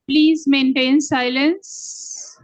Please maintain silence.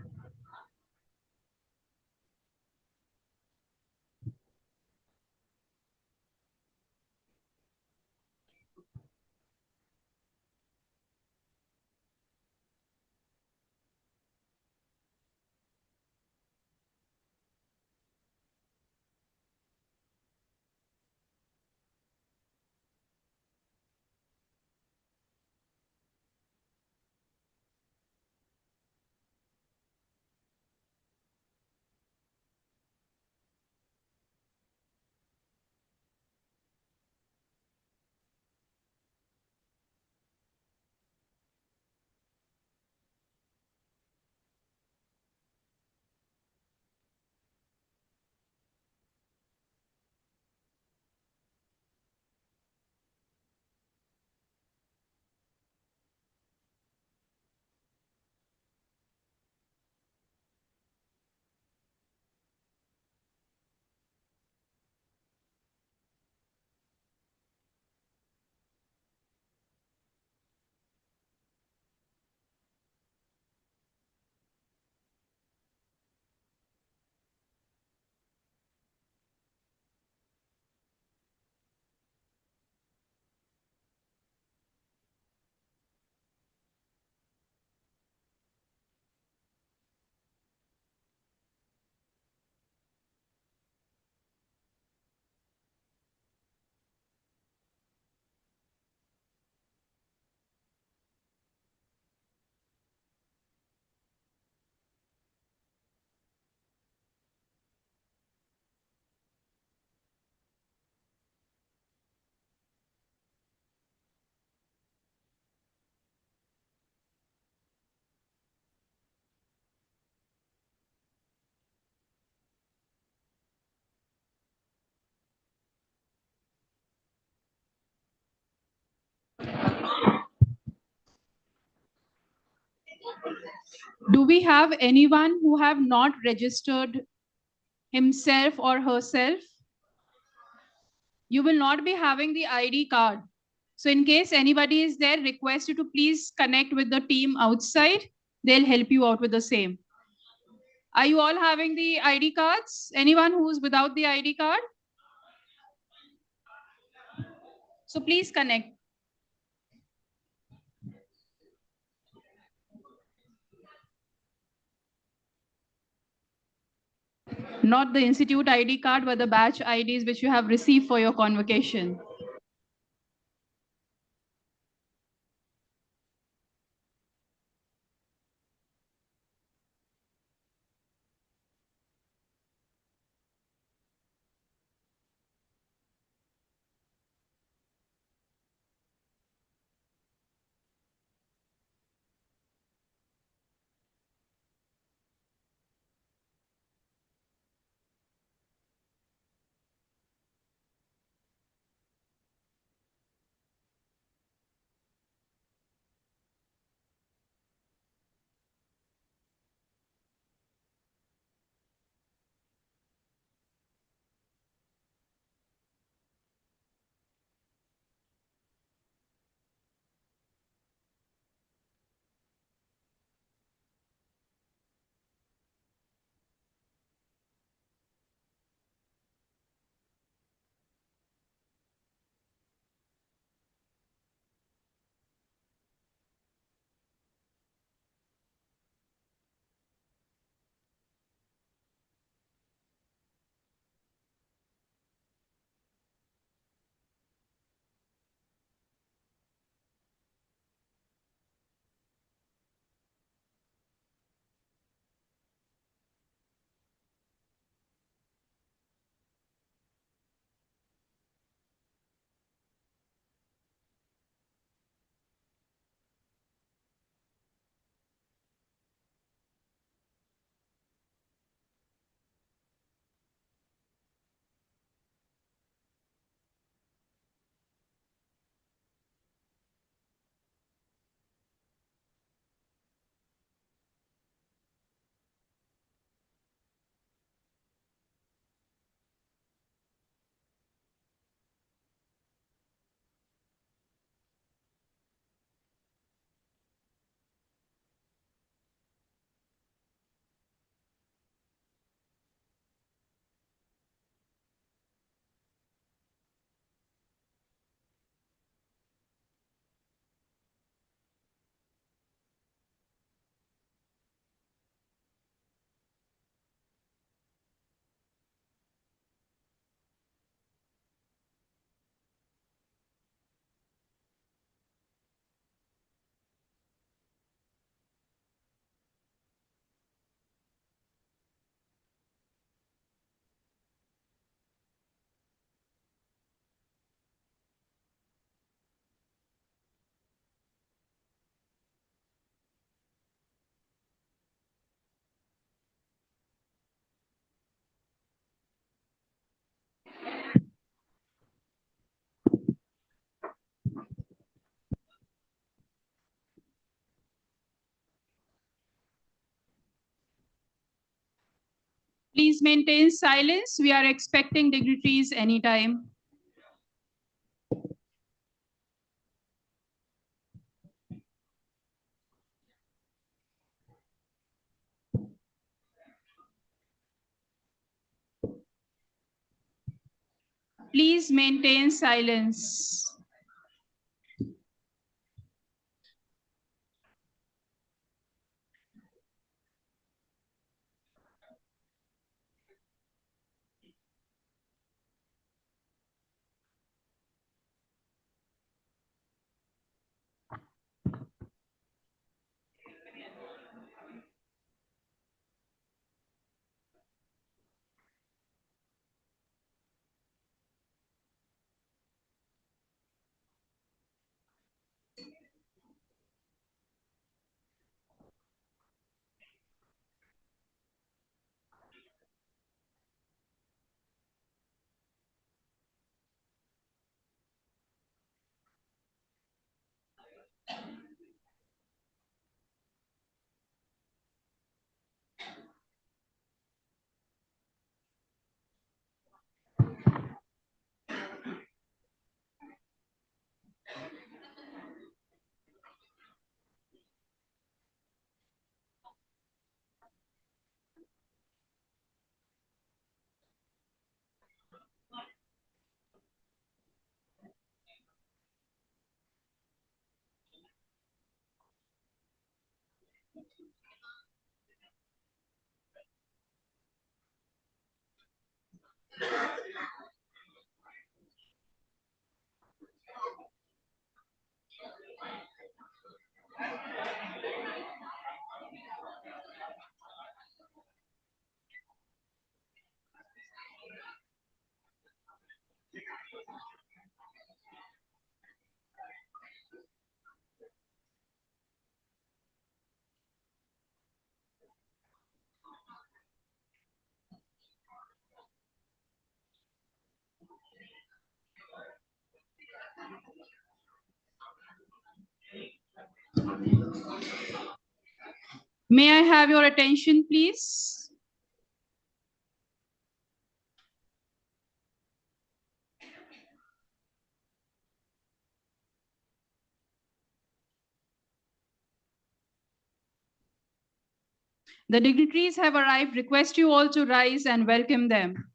Do we have anyone who have not registered himself or herself? You will not be having the ID card. So in case anybody is there, request you to please connect with the team outside. They'll help you out with the same. Are you all having the ID cards? Anyone who's without the ID card? So please connect. Not the institute ID card, but the batch IDs which you have received for your convocation. Please maintain silence. We are expecting dignitaries anytime. Please maintain silence. May I have your attention, please? The dignitaries have arrived. Request you all to rise and welcome them.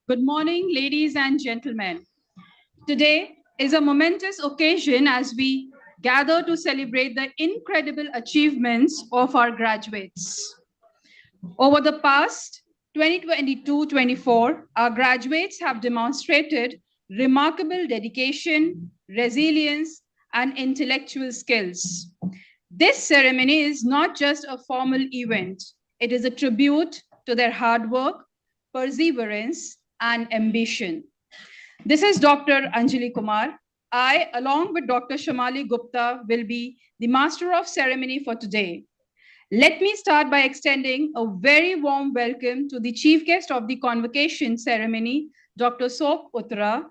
Good morning, ladies and gentlemen. Today is a momentous occasion as we gather to celebrate the incredible achievements of our graduates. Over the past 2022-24, our graduates have demonstrated remarkable dedication, resilience, and intellectual skills. This ceremony is not just a formal event, it is a tribute to their hard work, perseverance, and ambition. This is Dr. Anjali Kumar. I, along with Dr. Shamali Gupta, will be the master of ceremony for today. Let me start by extending a very warm welcome to the chief guest of the convocation ceremony, Dr. Sop Uttara,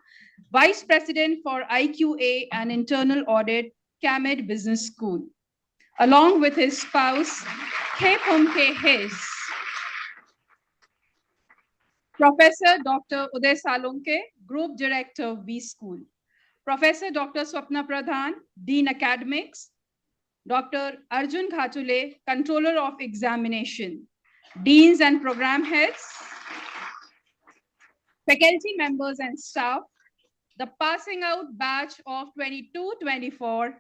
Vice President for IQA and Internal Audit, CAMED Business School, along with his spouse, Khepumke His, Professor Dr. Uday Salonke, Group Director, V School, Professor Dr. Swapna Pradhan, Dean Academics, Dr. Arjun Ghatule, Controller of Examination, Deans and Program Heads, faculty members and staff, the passing out batch of 22-24,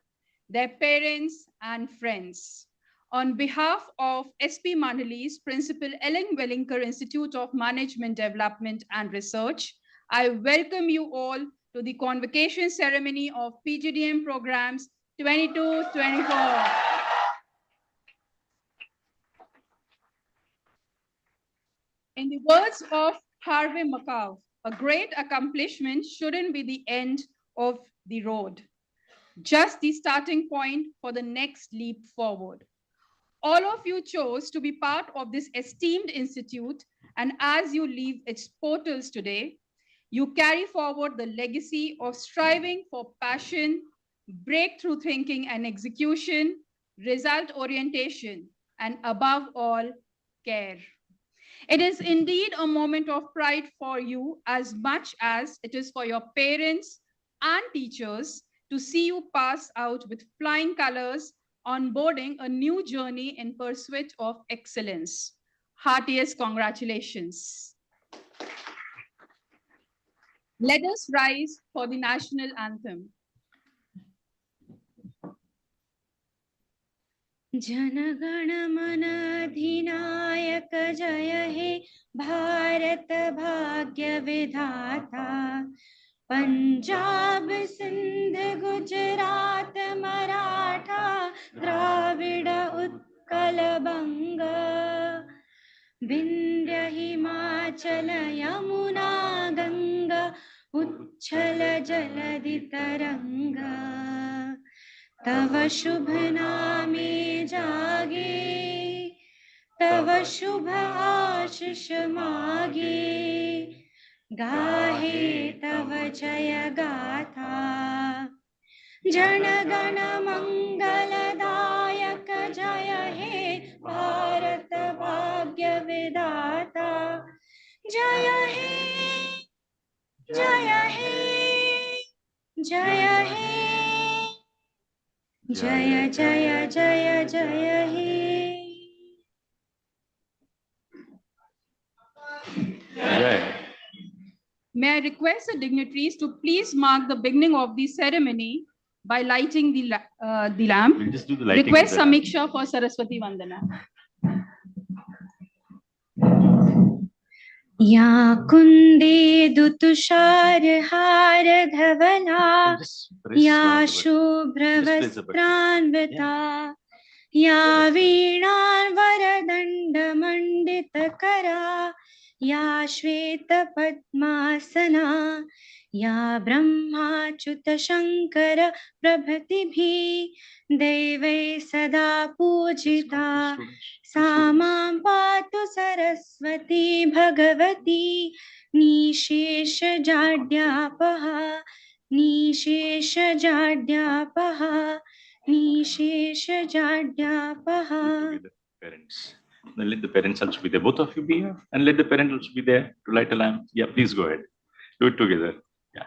their parents and friends. On behalf of SP Mandali's Principal Ellen Wellinger Institute of Management Development and Research, I welcome you all to the convocation ceremony of PGDM programs 22-24. In the words of Harvey Macaw, a great accomplishment shouldn't be the end of the road, just the starting point for the next leap forward. All of you chose to be part of this esteemed institute, and as you leave its portals today, you carry forward the legacy of striving for passion, breakthrough thinking and execution, result orientation, and above all, care. It is indeed a moment of pride for you as much as it is for your parents and teachers to see you pass out with flying colors, onboarding a new journey in pursuit of excellence. Heartiest congratulations. Let us rise for the national anthem. जनगण मन अधिनायक जय हे भारत भाग्य विधाता पंजाब सिंध गुजरात मराठा द्राविड़ उत्कल बंग विंध्य हिमाचल यमुना गंगा उच्छल जलधि तरंगा तव शुभ नामे जागे तव शुभ आशीष मागे गाहे तव जय गाथा जनगण मंगलदायक जय हे भारत भाग्य विधाता जय हे जय हे जय हे जय जय जय जय हे May I request the dignitaries to please mark the beginning of the ceremony by lighting the lamp. We'll just do the lighting. Request Samiksha for Saraswati Vandana. या कुंदे दुतुषार हार धवला या शुभ्र वस्त्रान्विता या वीणां वरदण्ड मंडित करा या श्वेत पद्मासना या ब्रह्माच्युत शंकर प्रभृतिभिः दैवै सदा पूजिता सा मां पातु Saraswati Bhagwati निशेष जाड्यापहा निशेष जाड्यापहा निशेष जाड्यापहा. Parents. Then let the parents also be there. Both of you be here, and let the parent also be there to light a lamp. Yeah, please go ahead. Do it together. Yeah.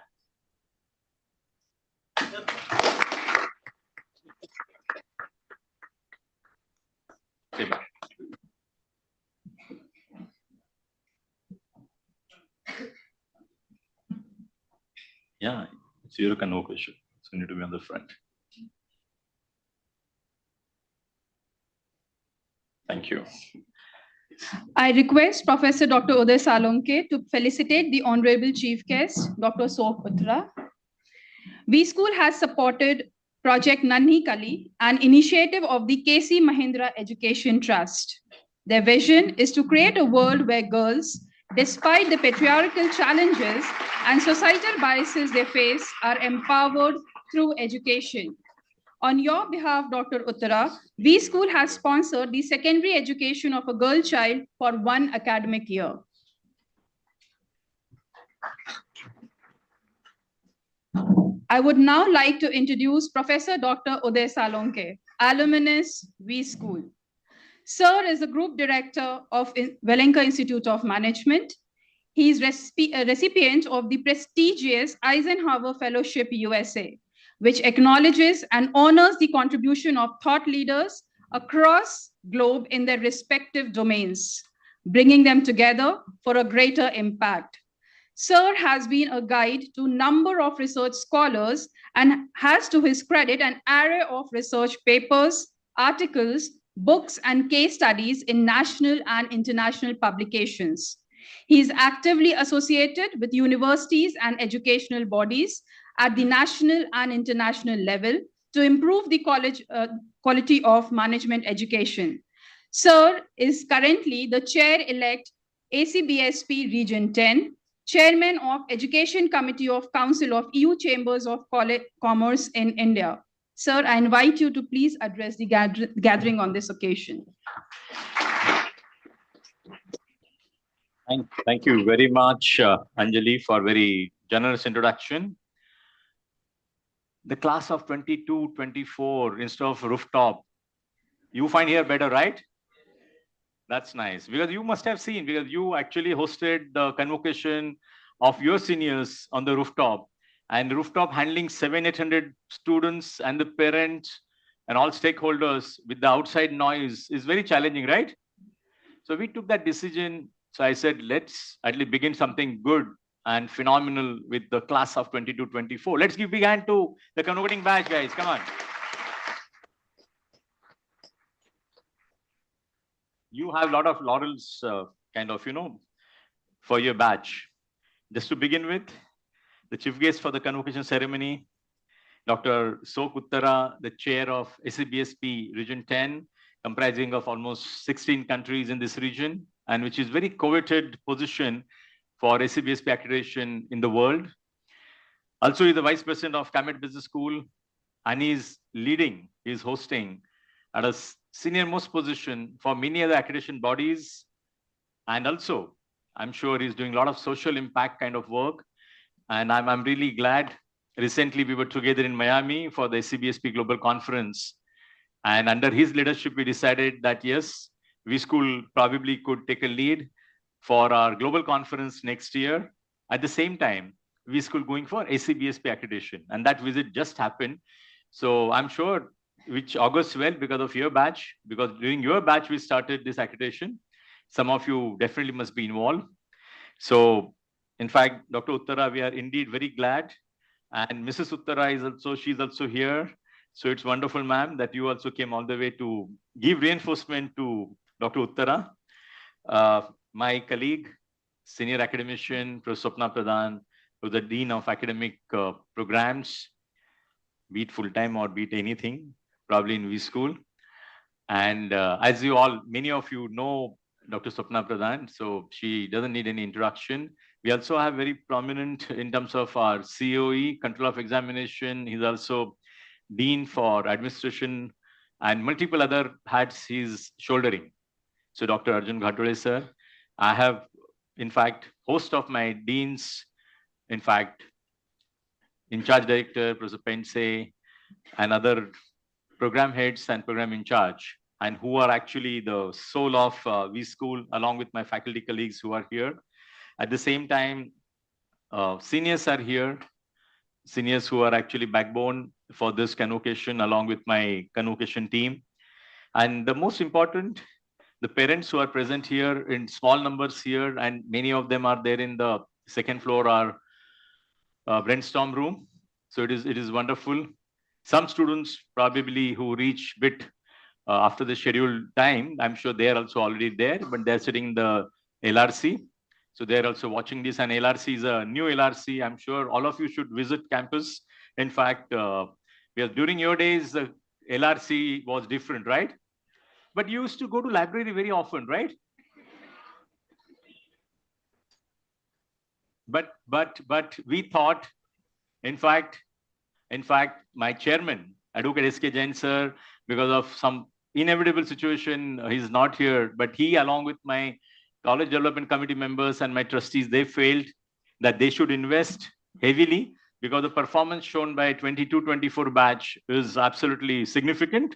Say bye. Yeah, it's your convocation, so you need to be on the front. Thank you. I request Professor Dr. Uday Salonke to felicitate the Honorable Chief Guest, Dr. Sof Uttara. V School has supported Project Nanhi Kali, an initiative of the KC Mahindra Education Trust. Their vision is to create a world where girls, despite the patriarchal challenges and societal biases they face, are empowered through education. On your behalf, Dr. Uttara, V School has sponsored the secondary education of a girl child for 1 academic year. I would now like to introduce Professor Dr. Uday Salonke, alumnus, V School. Sir is the Group Director of Wellenka Institute of Management. He is a recipient of the prestigious Eisenhower Fellowship USA, which acknowledges and honors the contribution of thought leaders across globe in their respective domains, bringing them together for a greater impact. Sir has been a guide to a number of research scholars and has to his credit an array of research papers, articles, books, and case studies in national and international publications. He is actively associated with universities and educational bodies at the national and international level to improve the quality of management education. Sir is currently the chair-elect ACBSP Region 10, Chairman of Education Committee of Council of EU Chambers of Commerce in India. Sir, I invite you to please address the gathering on this occasion. Thank you very much, Anjali, for very generous introduction. The class of 22, 24, instead of rooftop, you find here better, right? That's nice, because you must have seen, because you actually hosted the convocation of your seniors on the rooftop, and rooftop handling 700-800 students and the parents and all stakeholders with the outside noise is very challenging, right? So we took that decision. So I said, let's at least begin something good and phenomenal with the class of 22, 24. Let's give big hand to the convocating batch, guys. Come on. You have a lot of laurels, for your batch. Just to begin with, the chief guest for the convocation ceremony, Dr. Sok Uttara, the chair of SCBSP Region 10, comprising of almost 16 countries in this region, and which is very coveted position for SCBSP accreditation in the world. Also, he's the vice president of Camet Business School, and he's hosting at a senior most position for many other accreditation bodies. And also, I'm sure he's doing a lot of social impact kind of work. And I'm really glad. Recently, we were together in Miami for the SCBSP Global Conference. And under his leadership, we decided that, yes, we school probably could take a lead for our global conference next year. At the same time, we school going for SCBSP accreditation. And that visit just happened. So I'm sure which augurs well because of your batch, because during your batch, we started this accreditation. Some of you definitely must be involved. So in fact, Dr. Uttara, we are indeed very glad. And Mrs. Uttara is also, she's also here. So it's wonderful, ma'am, that you also came all the way to give reinforcement to Dr. Uttara. My colleague, senior academician, Professor Swapna Pradhan, who's the Dean of Academic Programs, be it full-time or be it anything, probably in V School. And as you all, many of you know Dr. Swapna Pradhan, so she doesn't need any introduction. We also have very prominent in terms of our COE, Control of Examination. He's also Dean for Administration and multiple other hats he's shouldering. So Dr. Arjun Ghatole, sir, I have, in fact, host of my deans, in fact, in charge director, Professor Pense, and other program heads and program in charge, and who are actually the soul of V School, along with my faculty colleagues who are here. At the same time, seniors are here, seniors who are actually backbone for this convocation, along with my convocation team. And the most important, the parents who are present here in small numbers here, and many of them are there in the second floor, our brainstorm room. So it is wonderful. Some students probably who reach bit after the scheduled time, I'm sure they are also already there, but they're sitting in the LRC. So they're also watching this, and LRC is a new LRC. I'm sure all of you should visit campus. In fact, because during your days, the LRC was different, right? But you used to go to library very often, right? But we thought, in fact, my chairman, Advocate S.K. Jain sir, because of some inevitable situation, he's not here, but he, along with my college development committee members and my trustees, they felt that they should invest heavily because the performance shown by 22-24 batch is absolutely significant.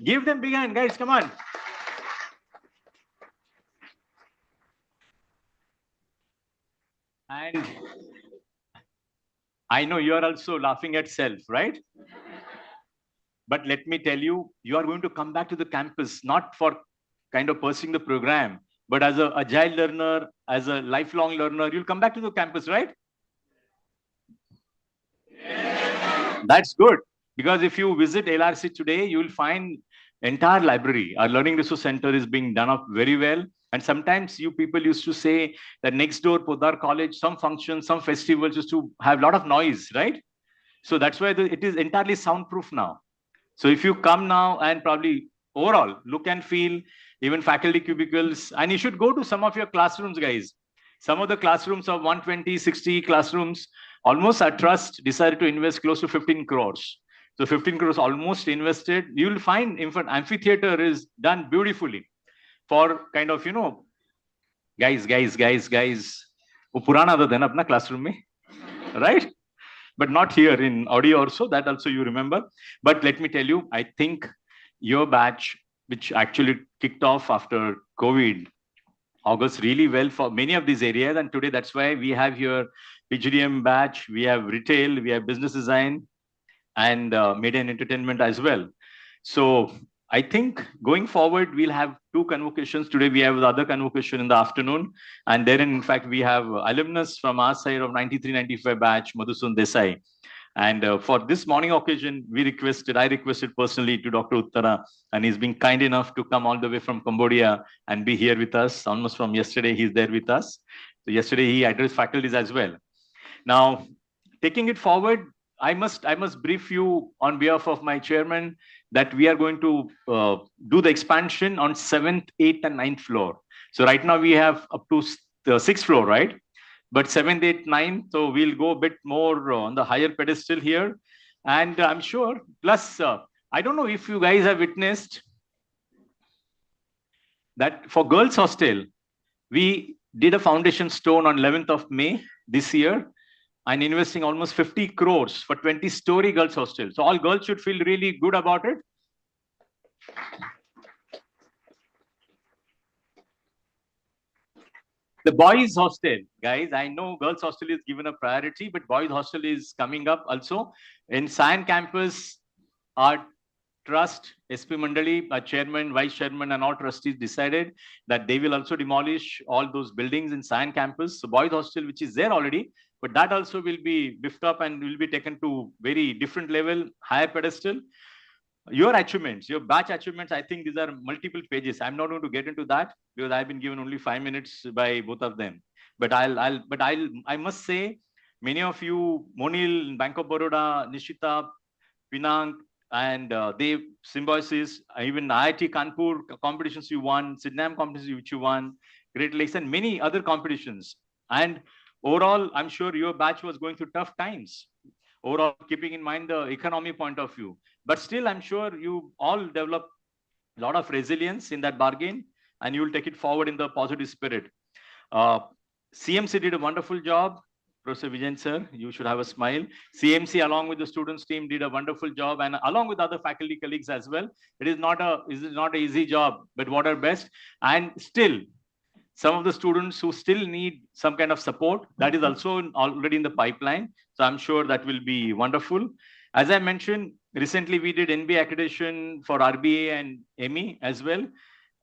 Give them big hand, guys, come on. And I know you are also laughing at self, right? But let me tell you, you are going to come back to the campus, not for kind of pursuing the program, but as an agile learner, as a lifelong learner, you'll come back to the campus, right? Yeah. That's good. Because if you visit LRC today, you will find entire library. Our Learning Resource Center is being done up very well. And sometimes you people used to say that next door, Podar College, some functions, some festivals used to have a lot of noise, right? So that's why it is entirely soundproof now. So if you come now and probably overall look and feel, even faculty cubicles, and you should go to some of your classrooms, guys. Some of the classrooms of 120, 60 classrooms, almost our trust decided to invest close to 15 crores. So 15 crores almost invested. You will find, in fact, amphitheater is done beautifully for kind of, guys. वो पुराना आदत है ना अपना classroom में, right? But not here in audio also, that also you remember. But let me tell you, I think your batch, which actually kicked off after COVID, augurs really well for many of these areas. And today, that's why we have here PGDM batch, we have retail, we have business design, and media and entertainment as well. So I think going forward, we'll have 2 convocations. Today, we have the other convocation in the afternoon. And then, in fact, we have alumnus from our side of 93-95 batch, Madhusun Desai. And for this morning occasion, I requested personally to Dr. Uttara, and he's been kind enough to come all the way from Cambodia and be here with us. Almost from yesterday, he's there with us. So yesterday, he addressed faculties as well. Now, taking it forward, I must brief you on behalf of my chairman that we are going to do the expansion on 7th, 8th, and 9th floor. So right now we have up to the 6th floor, right? But 7th, 8th, 9th, so we'll go a bit more on the higher pedestal here. And I'm sure, plus, I don't know if you guys have witnessed that for girls hostel, we did a foundation stone on 11th of May this year, and investing almost 50 crores for 20-story girls hostel. So all girls should feel really good about it. The boys hostel, guys, I know girls hostel is given a priority, but boys hostel is coming up also. In Sion campus, our trust, SP Mandali, our chairman, vice chairman, and all trustees decided that they will also demolish all those buildings in Sion campus. So boys hostel, which is there already, but that also will be beefed up and will be taken to very different level, higher pedestal. Your achievements, your batch achievements, I think these are multiple pages. I'm not going to get into that because I've been given only 5 minutes by both of them. But I must say, many of you, Monil, Bank of Baroda, Nishita, Pinang, and they Symbiosis, even IIT Kanpur competitions you won, Sidnam competitions which you won, Great Lakes, and many other competitions. And overall, I'm sure your batch was going through tough times. Overall, keeping in mind the economy point of view. But still, I'm sure you all develop a lot of resilience in that bargain, and you will take it forward in the positive spirit. CMC did a wonderful job. Professor Vijayan sir, you should have a smile. CMC, along with the students team, did a wonderful job, and along with other faculty colleagues as well. It is not an easy job, but what are best. And still, some of the students who still need some kind of support, that is also already in the pipeline. So I'm sure that will be wonderful. As I mentioned, recently we did NBA accreditation for RBA and ME as well.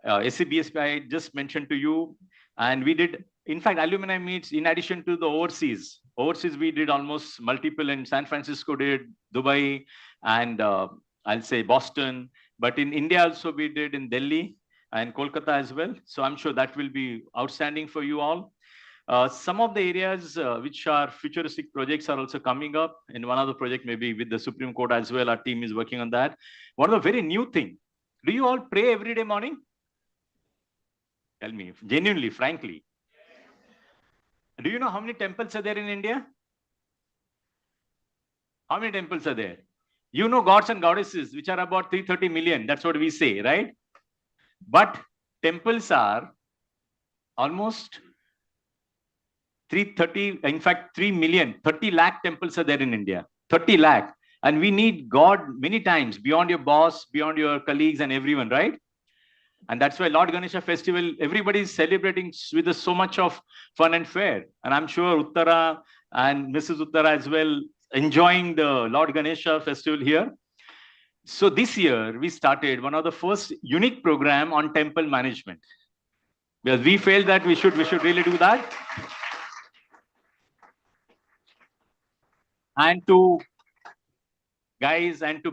SCBSP, I just mentioned to you. And we did, in fact, alumni meets in addition to the overseas. Overseas, we did almost multiple in San Francisco, did Dubai, and I'll say Boston. But in India also, we did in Delhi and Kolkata as well. So I'm sure that will be outstanding for you all. Some of the areas which are futuristic projects are also coming up. In one of the project, maybe with the Supreme Court as well, our team is working on that. One of the very new thing, do you all pray every day morning? Tell me, genuinely, frankly. Do you know how many temples are there in India? How many temples are there? You know gods and goddesses, which are about 330 million. That's what we say, right? But temples are almost 330, in fact, 3 million, 30 lakh temples are there in India, 30 lakh. And we need God many times beyond your boss, beyond your colleagues and everyone, right? And that's why Lord Ganesha festival, everybody is celebrating with so much of fun and fair. And I'm sure Uttara and Mrs. Uttara as well, enjoying the Lord Ganesha festival here. So this year, we started one of the first unique program on temple management. Because we felt that we should really do that. And to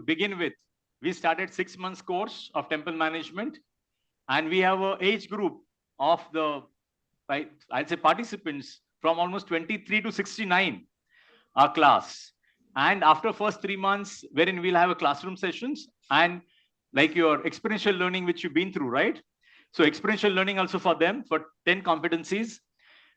begin with, we started 6 months course of temple management. And we have an age group of the, I'd say participants from almost 23 to 69, our class. And after first 3 months, wherein we'll have a classroom sessions and like your experiential learning, which you've been through, right? So experiential learning also for them for 10 competencies.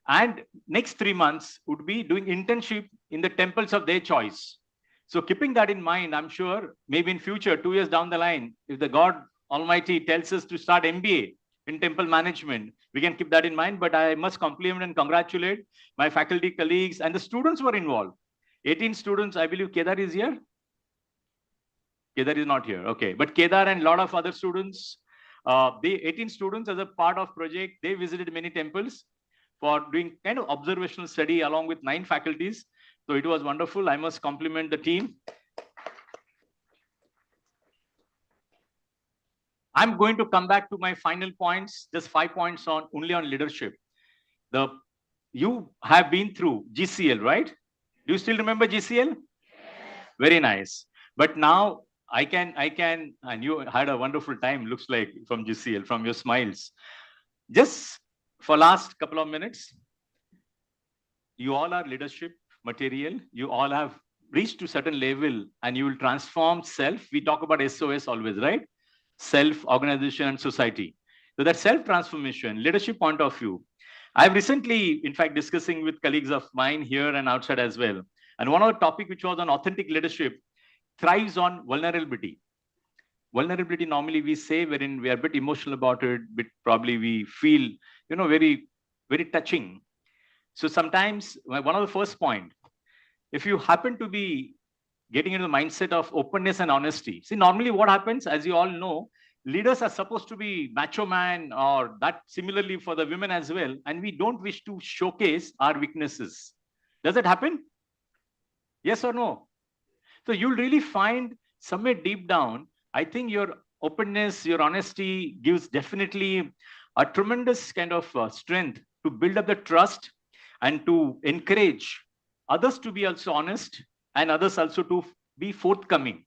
And next 3 months would be doing internship in the temples of their choice. So keeping that in mind, I'm sure maybe in future, 2 years down the line, if the God Almighty tells us to start MBA in temple management, we can keep that in mind. But I must compliment and congratulate my faculty colleagues and the students who are involved. 18 students, I believe Kedar is here. Kedar is not here. Okay. But Kedar and a lot of other students, the 18 students as a part of project, they visited many temples for doing kind of observational study along with 9 faculties. So it was wonderful. I must compliment the team. I'm going to come back to my final points, just 5 points on only on leadership. You have been through GCL, right? Do you still remember GCL? Yes. Very nice. But now I can, and you had a wonderful time, looks like, from GCL, from your smiles. Just for last couple of minutes, you all are leadership material. You all have reached to certain level and you will transform self. We talk about SOS always, right? Self, organization, and society. So that self-transformation, leadership point of view. I've recently, in fact, discussing with colleagues of mine here and outside as well. And one of the topic which was on authentic leadership thrives on vulnerability. Vulnerability, normally we say wherein we are a bit emotional about it, but probably we feel, very, very touching. So sometimes one of the first point, if you happen to be getting into the mindset of openness and honesty, see, normally what happens, as you all know, leaders are supposed to be macho man, or that similarly for the women as well. And we don't wish to showcase our weaknesses. Does it happen? Yes or no? So you'll really find somewhere deep down, I think your openness, your honesty gives definitely a tremendous kind of strength to build up the trust and to encourage others to be also honest and others also to be forthcoming.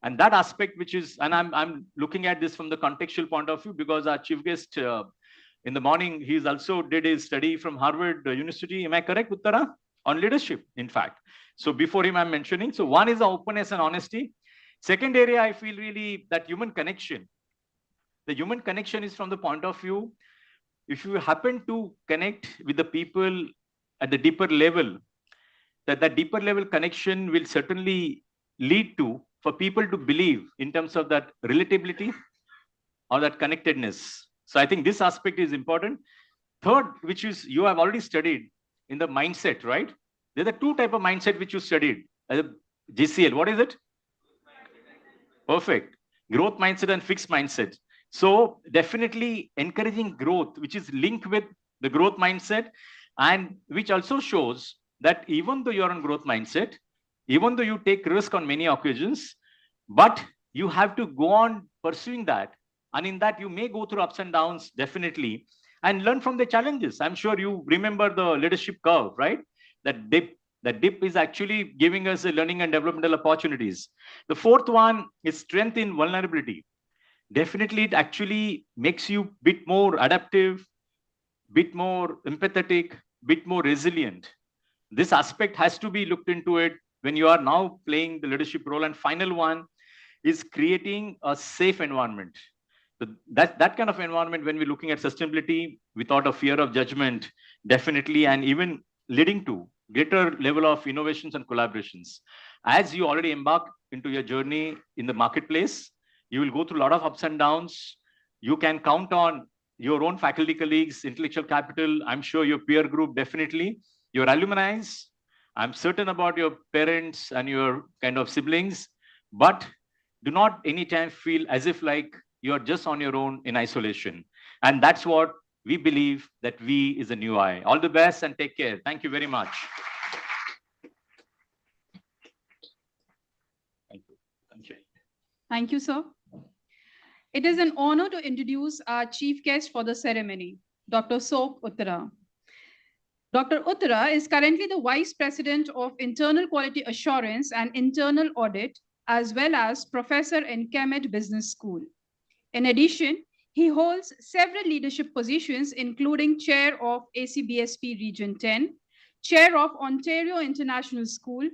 And that aspect, which is, and I'm looking at this from the contextual point of view, because our chief guest in the morning, he's also did his study from Harvard University. Am I correct, Uttara? On leadership, in fact. So before him, I'm mentioning. So one is the openness and honesty. Second area, I feel really that human connection. The human connection is from the point of view, if you happen to connect with the people at the deeper level, that deeper level connection will certainly lead to for people to believe in terms of that relatability or that connectedness. So I think this aspect is important. Third, which is you have already studied in the mindset, right? There are 2 types of mindset which you studied as a GCL. What is it? Perfect. Growth mindset and fixed mindset. So definitely encouraging growth, which is linked with the growth mindset, and which also shows that even though you're on growth mindset, even though you take risk on many occasions, but you have to go on pursuing that. And in that, you may go through ups and downs, definitely, and learn from the challenges. I'm sure you remember the leadership curve, right? That dip is actually giving us a learning and developmental opportunities. The fourth one is strength in vulnerability. Definitely, it actually makes you a bit more adaptive, bit more empathetic, bit more resilient. This aspect has to be looked into it when you are now playing the leadership role. And final one is creating a safe environment. So that kind of environment, when we're looking at sustainability without a fear of judgment, definitely, and even leading to greater level of innovations and collaborations. As you already embark into your journey in the marketplace, you will go through a lot of ups and downs. You can count on your own faculty colleagues, intellectual capital. I'm sure your peer group, definitely. Your alumni, I'm certain about your parents and your kind of siblings, but do not anytime feel as if like you're just on your own in isolation. And that's what we believe, that we is a new I. All the best and take care. Thank you very much. Thank you. Thank you. Thank you, sir. It is an honor to introduce our chief guest for the ceremony, Dr. Sok Uttara. Dr. Uttara is currently the Vice President of Internal Quality Assurance and Internal Audit, as well as Professor in Kemet Business School. In addition, he holds several leadership positions, including Chair of ACBSP Region 10, Chair of Ontario International School,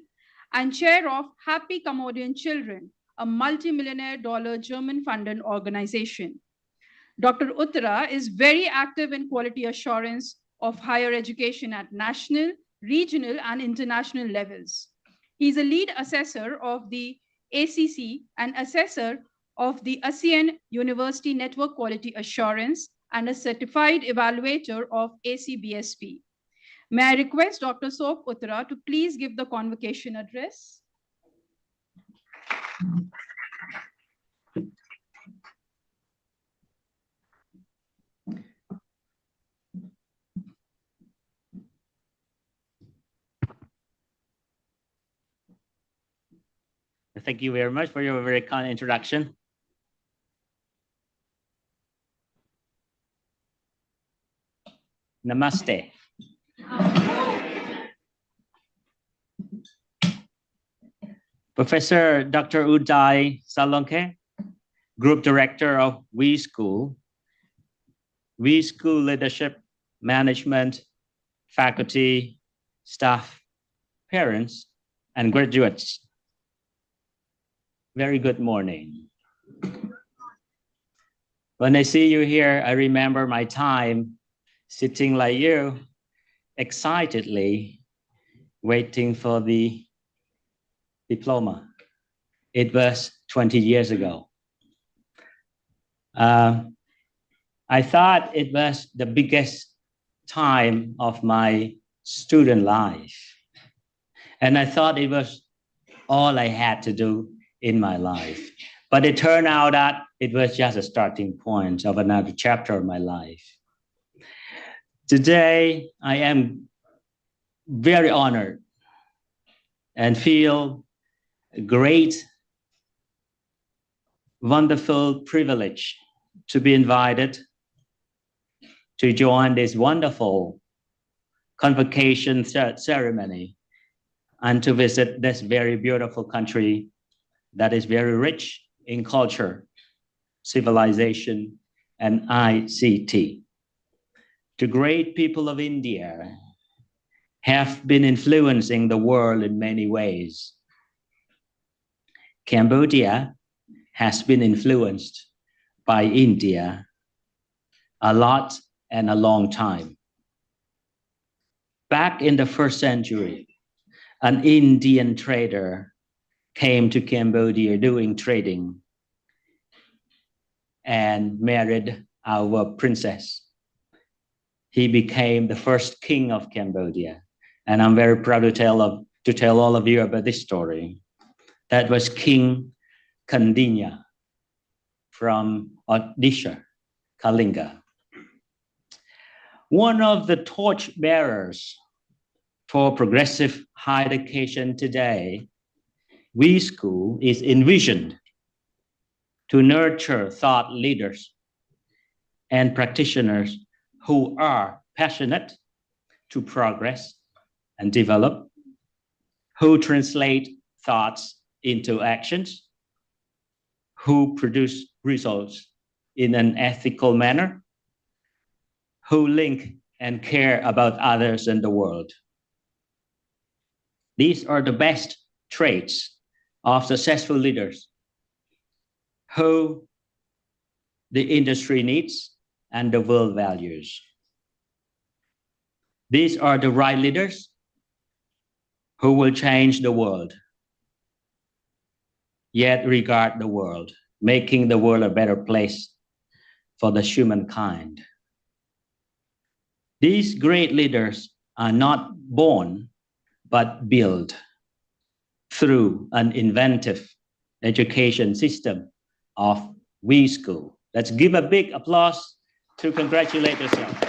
and Chair of Happy Cambodian Children, a multi-millionaire dollar German-funded organization. Dr. Uttara is very active in quality assurance, of higher education at national, regional, and international levels. He is a lead assessor of the ACC and assessor of the ASEAN University Network Quality Assurance and a certified evaluator of ACBSP. May I request Dr. Sok Uttara to please give the convocation address? Thank you very much for your very kind introduction. Namaste. Professor Dr. Uday Salonke, Group Director of We School Leadership, Management, Faculty, Staff, Parents, and Graduates. Very good morning. When I see you here, I remember my time sitting like you, excitedly waiting for the diploma. It was 20 years ago. I thought it was the biggest time of my student life. And I thought it was all I had to do in my life. But it turned out that it was just a starting point of another chapter of my life. Today, I am very honored and feel a great, wonderful privilege to be invited to join this wonderful convocation ceremony and to visit this very beautiful country that is very rich in culture, civilization, and ICT. The great people of India have been influencing the world in many ways. Cambodia has been influenced by India a lot and a long time. Back in the 1st century, an Indian trader came to Cambodia doing trading and married our princess. He became the first king of Cambodia. And I'm very proud to tell all of you about this story. That was King Kandinya from Odisha, Kalinga. One of the torchbearers for progressive higher education today, We School is envisioned to nurture thought leaders and practitioners who are passionate to progress and develop, who translate thoughts into actions, who produce results in an ethical manner, who link and care about others in the world. These are the best traits of successful leaders who the industry needs and the world values. These are the right leaders who will change the world, yet regard the world, making the world a better place for the humankind. These great leaders are not born, but built through an inventive education system of We School. Let's give a big applause to congratulate yourself.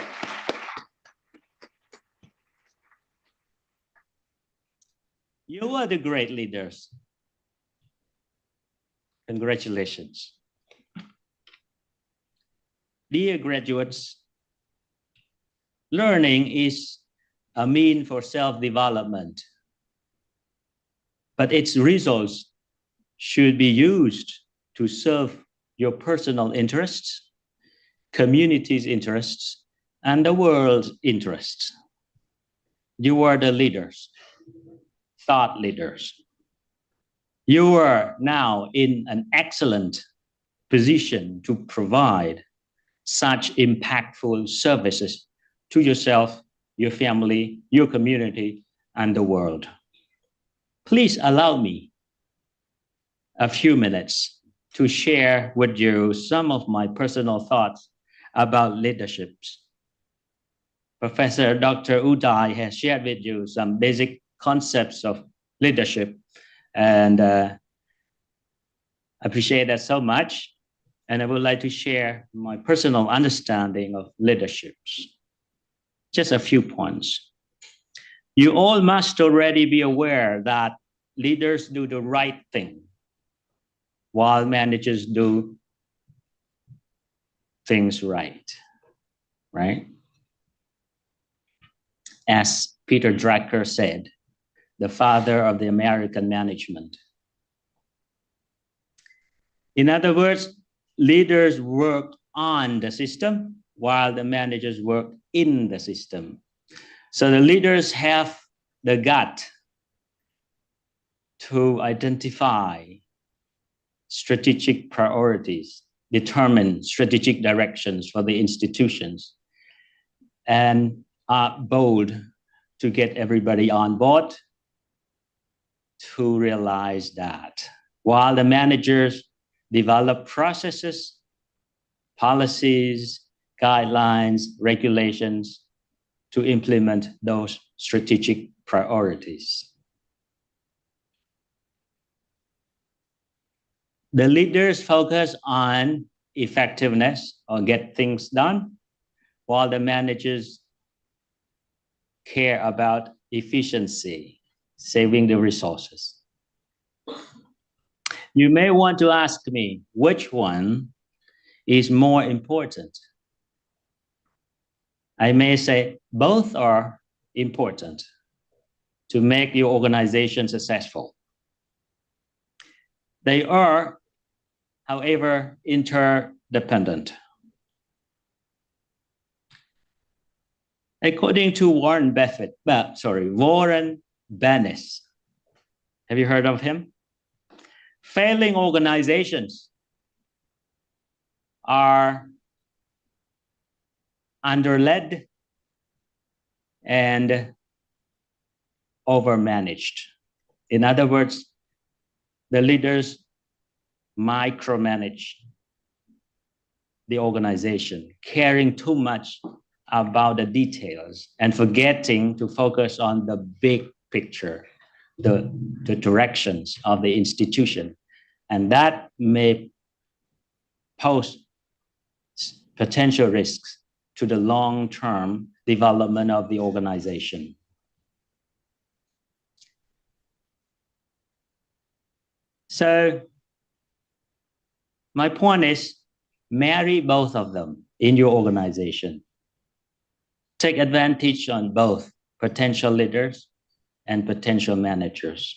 You are the great leaders. Congratulations. Dear graduates, learning is a means for self-development, but its results should be used to serve your personal interests, community's interests, and the world's interests. You are the leaders, thought leaders. You are now in an excellent position to provide such impactful services to yourself, your family, your community, and the world. Please allow me a few minutes to share with you some of my personal thoughts about leadership. Professor Dr. Uday has shared with you some basic concepts of leadership, and I appreciate that so much. And I would like to share my personal understanding of leadership. Just a few points. You all must already be aware that leaders do the right thing, while managers do things right? As Peter Drucker said, the father of the American management. In other words, leaders work on the system while the managers work in the system. So the leaders have the gut to identify strategic priorities, determine strategic directions for the institutions, and are bold to get everybody on board to realize that, while the managers develop processes, policies, guidelines, regulations to implement those strategic priorities. The leaders focus on effectiveness or get things done, while the managers care about efficiency, saving the resources. You may want to ask me, which one is more important? I may say both are important to make your organization successful. They are, however, interdependent. According to Warren Bennis, have you heard of him? Failing organizations are underled and overmanaged. In other words, the leaders micromanage the organization, caring too much about the details and forgetting to focus on the big picture, the directions of the institution. And that may pose potential risks to the long-term development of the organization. So my point is, marry both of them in your organization. Take advantage on both potential leaders and potential managers.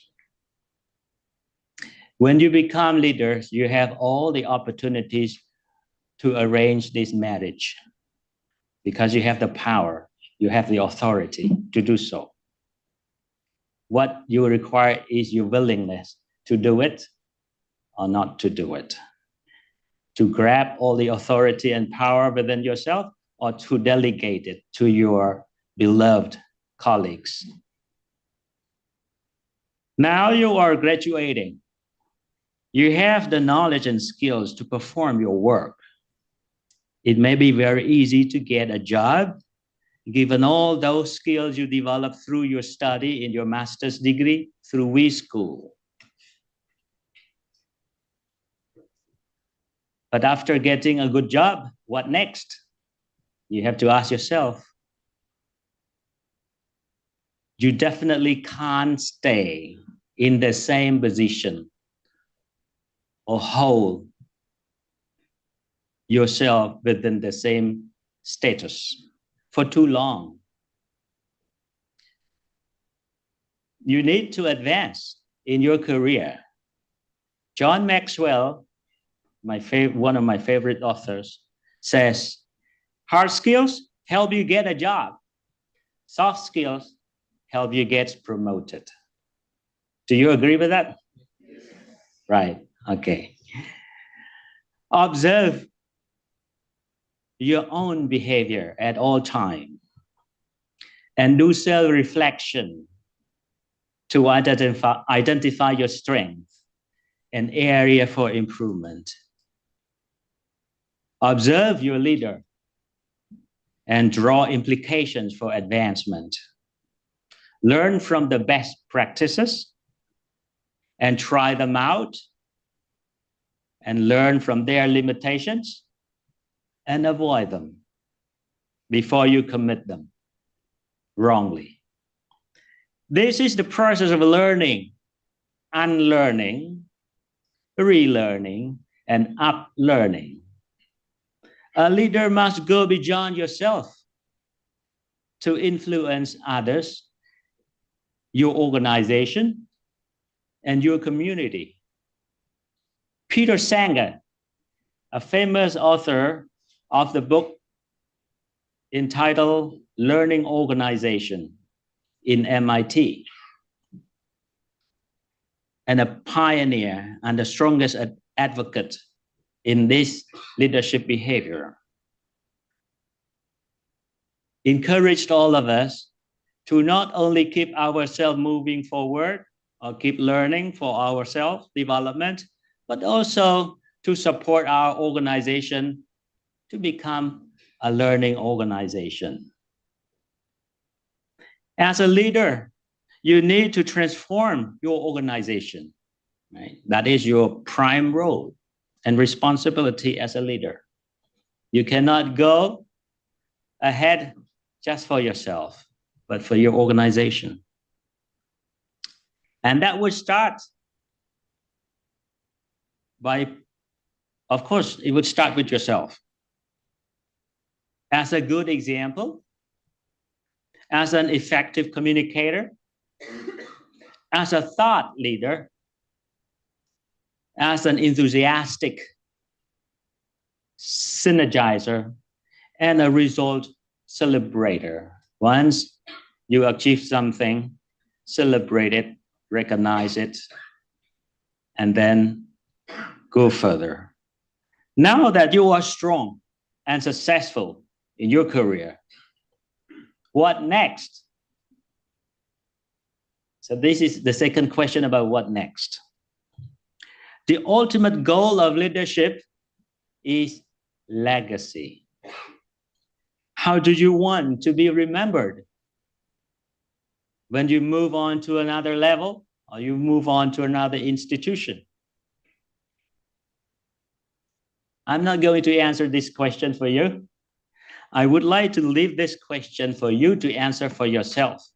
When you become leaders, you have all the opportunities to arrange this marriage because you have the power, you have the authority to do so. What you require is your willingness to do it or not to do it, to grab all the authority and power within yourself or to delegate it to your beloved colleagues. Now you are graduating. You have the knowledge and skills to perform your work. It may be very easy to get a job, given all those skills you developed through your study in your master's degree through WE School. But after getting a good job, what next? You have to ask yourself. You definitely can't stay in the same position or hold yourself within the same status for too long. You need to advance in your career. John Maxwell, one of my favorite authors, says, hard skills help you get a job. Soft skills help you get promoted. Do you agree with that? Yes. Right, okay. Observe your own behavior at all times. and do self-reflection to identify your strength and area for improvement. Observe your leader and draw implications for advancement. Learn from the best practices and try them out, and learn from their limitations and avoid them before you commit them wrongly. This is the process of learning, unlearning, relearning, and uplearning. A leader must go beyond yourself to influence others, your organization, and your community. Peter Sanger, a famous author of the book entitled Learning Organization in MIT, and a pioneer and the strongest advocate in this leadership behavior, encouraged all of us to not only keep ourselves moving forward or keep learning for our self-development, but also to support our organization to become a learning organization. As a leader, you need to transform your organization, right? That is your prime role and responsibility as a leader. You cannot go ahead just for yourself, but for your organization. And that would start by, of course, it would start with yourself. As a good example, as an effective communicator, as a thought leader, as an enthusiastic synergizer, and a result celebrator. Once you achieve something, celebrate it, recognize it, and then go further. Now that you are strong and successful in your career, what next? So this is the second question about what next. The ultimate goal of leadership is legacy. How do you want to be remembered when you move on to another level or you move on to another institution? I'm not going to answer this question for you. I would like to leave this question for you to answer for yourself.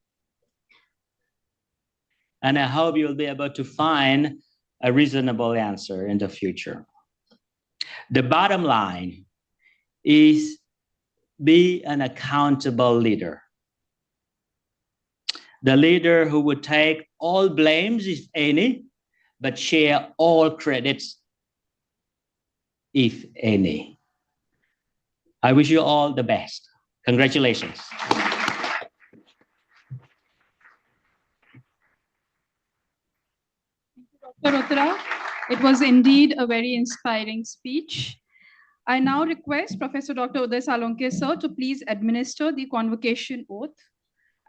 And I hope you'll be able to find a reasonable answer in the future. The bottom line is be an accountable leader. The leader who would take all blames, if any, but share all credits, if any. I wish you all the best. Congratulations. Dr. Uttara, it was indeed a very inspiring speech. I now request Professor Dr. Uday Salonke sir to please administer the convocation oath.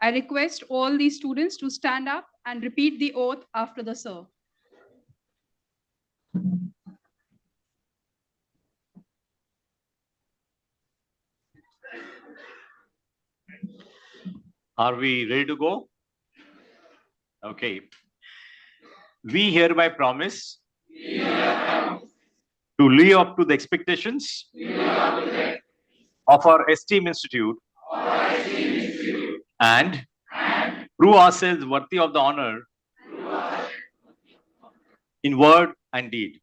I request all the students to stand up and repeat the oath after the sir. Are we ready to go? Okay. We hereby promise to live up to the expectations of our esteemed institute and prove ourselves worthy of the honor in word and deed.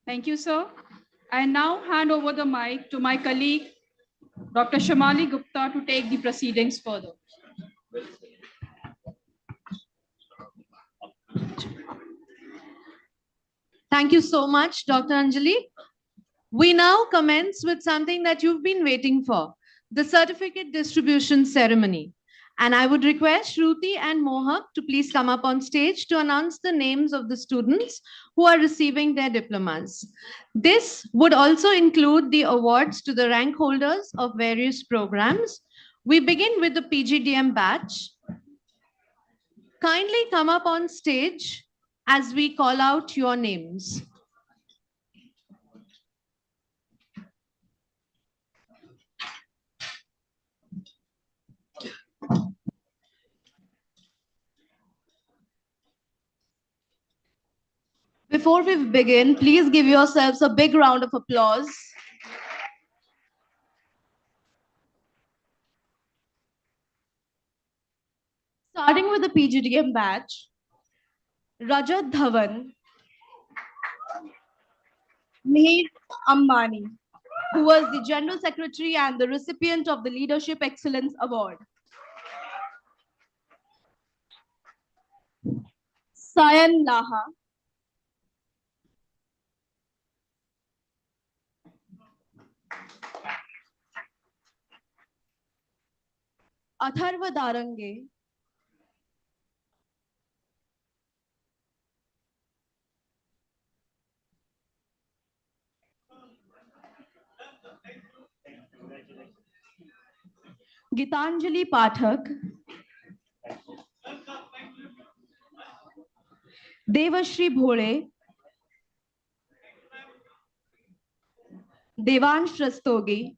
Thank you, sir. I now hand over the mic to my colleague, Dr. Shamali Gupta, to take the proceedings further. Thank you so much, Dr. Anjali. We now commence with something that you've been waiting for, the certificate distribution ceremony. And I would request Shruti and Mohak to please come up on stage to announce the names of the students who are receiving their diplomas. This would also include the awards to the rank holders of various programs. We begin with the PGDM batch. Kindly come up on stage as we call out your names. Before we begin, please give yourselves a big round of applause. Starting with the PGDM batch, Rajat Dhawan, Mihir Ambani, who was the General Secretary and the recipient of the Leadership Excellence Award. Sayan Laha, Atharva Darange, Gitanjali Pathak, Devashri Bhole, Devansh Rastogi,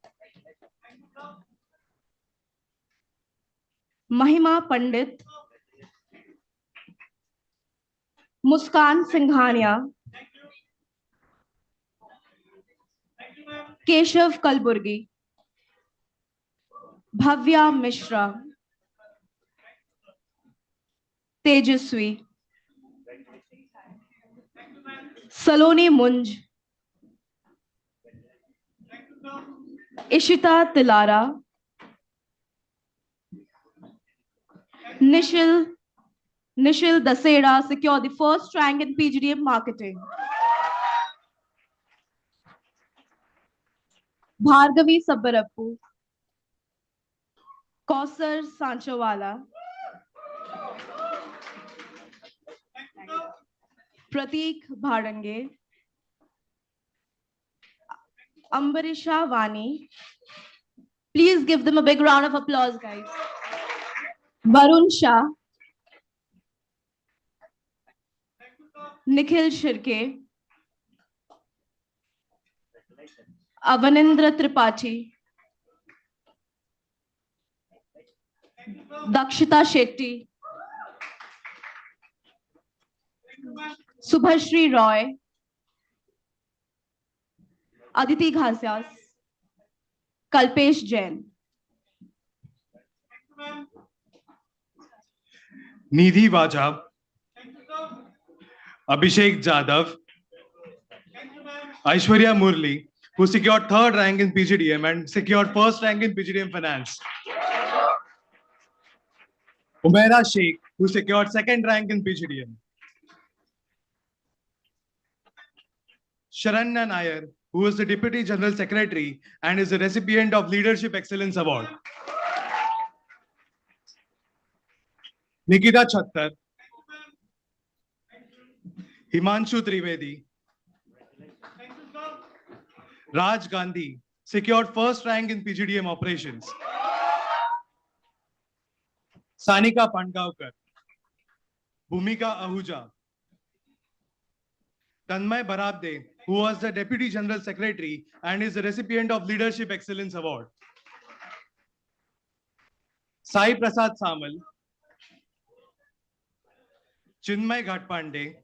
Mahima Pandit, Muskan Singhania, Keshav Kalburgi, Bhavya Mishra, Tejaswi, Saloni Munj, Ishita Tilara, Nishil Dasera secured the first rank in PGDM marketing. Bhargavi Sabbarappu, Kausar Sanchawala, Pratik Bhadange, Ambarisha Vani. Please give them a big round of applause, guys. Varun Shah, Nikhil Shirke, Avanindra Tripathi, Dakshita Shetty, Subhashri Roy, Aditi Ghasyas, Kalpesh Jain. Nidhi Vaja, Abhishek Jadhav, Aishwarya Murli, who secured third rank in PGDM and secured first rank in PGDM Finance. Umaira Sheikh, who secured second rank in PGDM. Sharanya Nair, who was the Deputy General Secretary and is the recipient of Leadership Excellence Award. Nikita Chattar, Himanshu Trivedi, Raj Gandhi, secured first rank in PGDM operations. Sanika Pandgaonkar, Bhumika Ahuja, Tanmay Barabde, who was the Deputy General Secretary and is the recipient of Leadership Excellence Award. Sai Prasad Samal, Chinmay Ghatpande,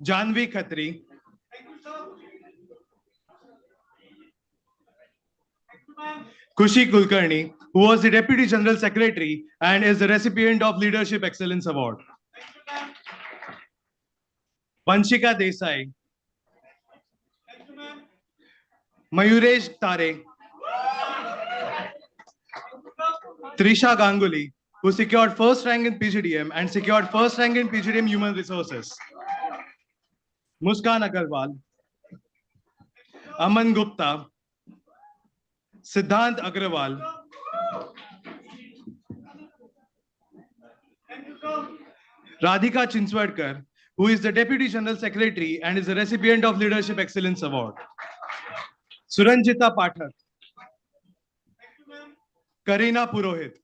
Janvi Khatri, Kushi Kulkarni, who was the Deputy General Secretary and is the recipient of Leadership Excellence Award. Vanshika Desai, Mayuresh Tare, Trisha Ganguly, who secured first rank in PGDM and secured first rank in PGDM Human Resources. Muskan Agarwal, Aman Gupta, Siddhant Agrawal, Radhika Chinswadkar, who is the Deputy General Secretary and is a recipient of Leadership Excellence Award. Suranjita Pathak. Karina Purohit.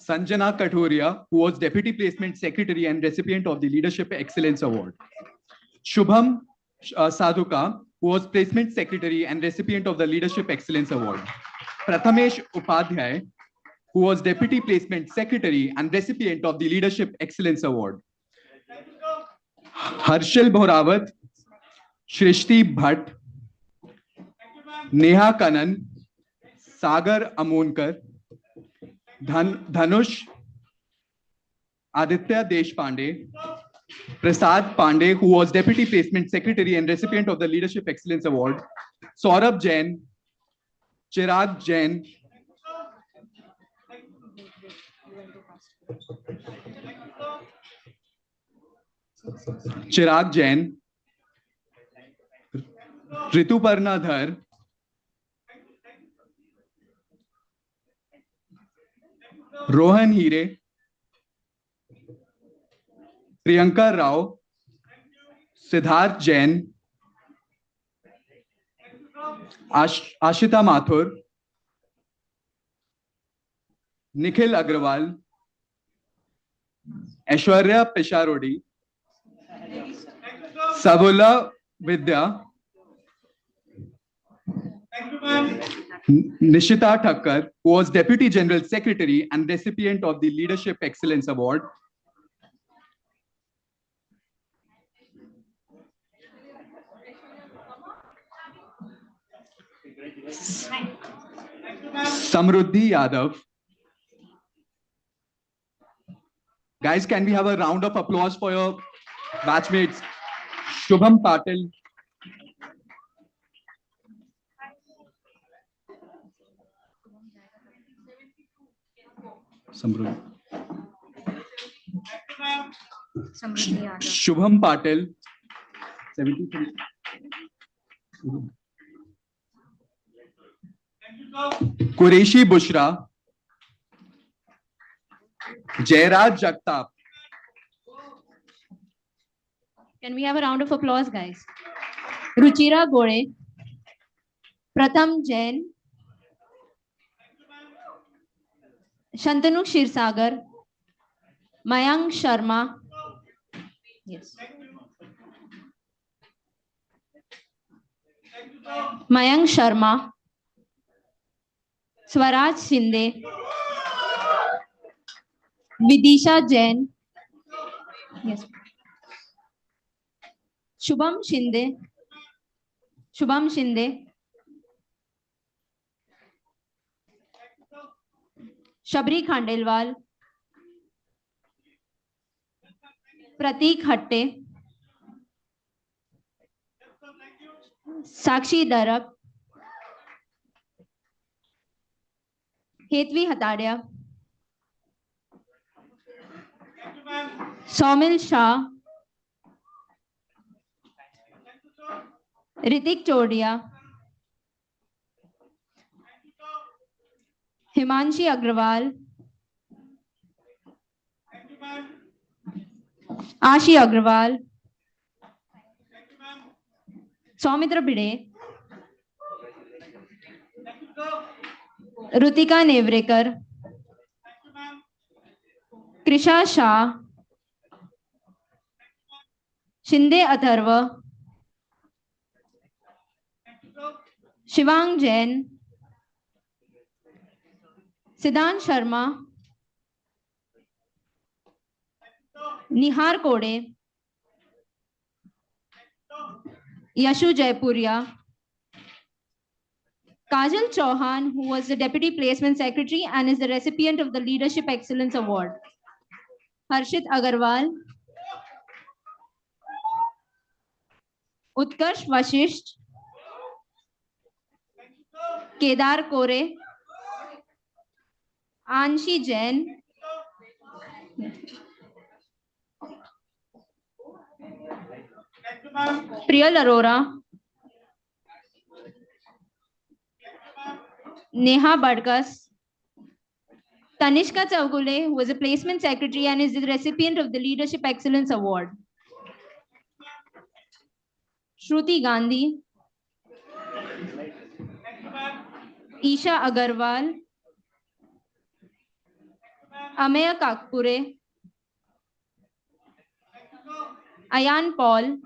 Sanjana Kathuria, who was Deputy Placement Secretary and recipient of the Leadership Excellence Award. Shubham Sadhuka, who was Placement Secretary and recipient of the Leadership Excellence Award. Prathamesh Upadhyay, who was Deputy Placement Secretary and recipient of the Leadership Excellence Award. Harshil Bhorawat, Shrishti Bhatt, Neha Kanan, Sagar Amonkar, Dhanush Aditya Deshpande, Prasad Pandey, who was Deputy Placement Secretary and recipient of the Leadership Excellence Award, Saurabh Jain, Chirag Jain, Rituparna Dhar, Rohan Hire, Priyanka Rao, Siddharth Jain, Ashita Mathur, Nikhil Agrawal, Aishwarya Pisharodi, Savula Vidya, Nishita Thakkar, who was Deputy General Secretary and recipient of the Leadership Excellence Award. Samruddhi Yadav. Guys, can we have a round of applause for your batchmates? Shubham Patil. Samruddhi. Shubham Patil. 73. Qureshi Bushra, Jairaj Jagtap. Can we have a round of applause, guys? Ruchira Gore, Pratham Jain, Shantanu Shirsagar, Mayank Sharma. Yes. Mayank Sharma, Swaraj Shinde, Vidisha Jain. Yes. Shubham Shinde, Shabri Khandelwal, Pratik Hatte, Sakshi Darak, Hetvi Hatadia, Saumil Shah, Ritik Chodia, Himanshi Agrawal, Ashi Agrawal, Soumitra Bide, Rutika Nevrekar, Krisha Shah, Shinde Atharva, Shivang Jain, Siddhant Sharma, Nihar Kode, Yashu Jaipuria, Kajal Chauhan, who was the Deputy Placement Secretary and is the recipient of the Leadership Excellence Award, Harshit Agarwal, Utkarsh Vashisht, Kedar Kore, Anshi Jain, Priyal Arora, Neha Badkas, Tanishka Chaugule, who is a placement secretary and is the recipient of the Leadership Excellence Award. Shruti Gandhi, Isha Agarwal, Ameya Kakpure, Ayan Paul,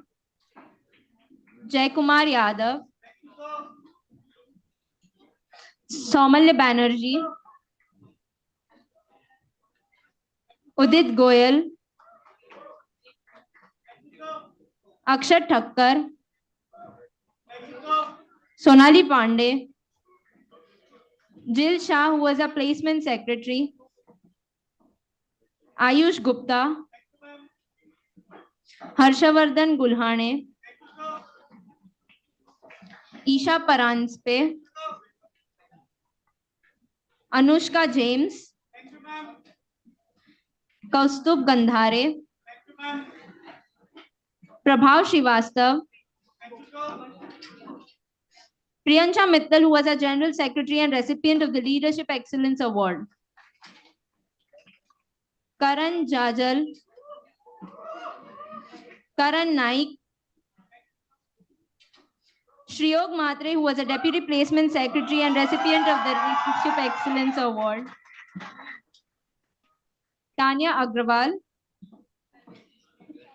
Jaykumar Yadav, Saumalya Banerjee, Udit Goyal, Akshat Thakkar, Sonali Pandey, Jill Shah, who was a placement secretary, Ayush Gupta, Harshavardhan Gulhane, Isha Paranspe, Anushka James, Kaustubh Gandhare, Prabhav Srivastav, Priyanka Mittal, who was a General Secretary and recipient of the Leadership Excellence Award. Karan Jajal, Karan Naik, Shriyog Matre, who was a Deputy Placement Secretary and recipient of the Leadership Excellence Award. Tanya Agrawal,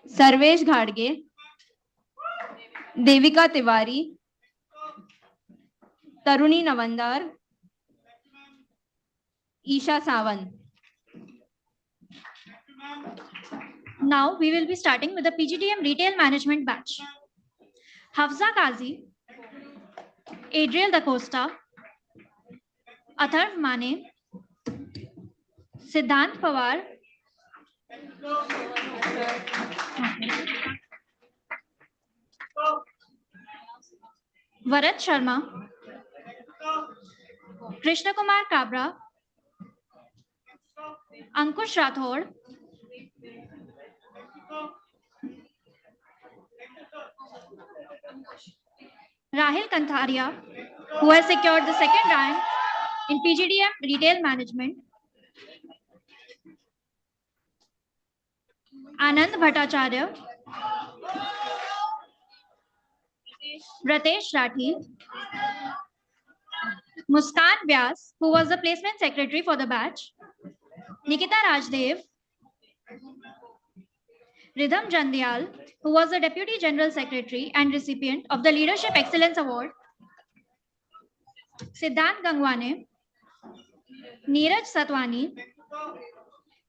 Sarvesh Ghadge, Devika Tiwari, Taruni Navandar, Isha Sawant. Now we will be starting with the PGDM Retail Management batch. Hafza Kazi, Adriel Da Costa, Atharv Mane, Siddhant Pawar, Varat Sharma, Krishna Kumar Kabra, Ankush Rathod, Rahil Kantharia, who has secured the second rank in PGDM Retail Management, Anand Bhattacharya, Ratesh Rathi, Muskan Vyas, who was the placement secretary for the batch, Nikita Rajdev, Ridham Jandial, who was the Deputy General Secretary and recipient of the Leadership Excellence Award, Siddhant Gangwane, Neeraj Satwani,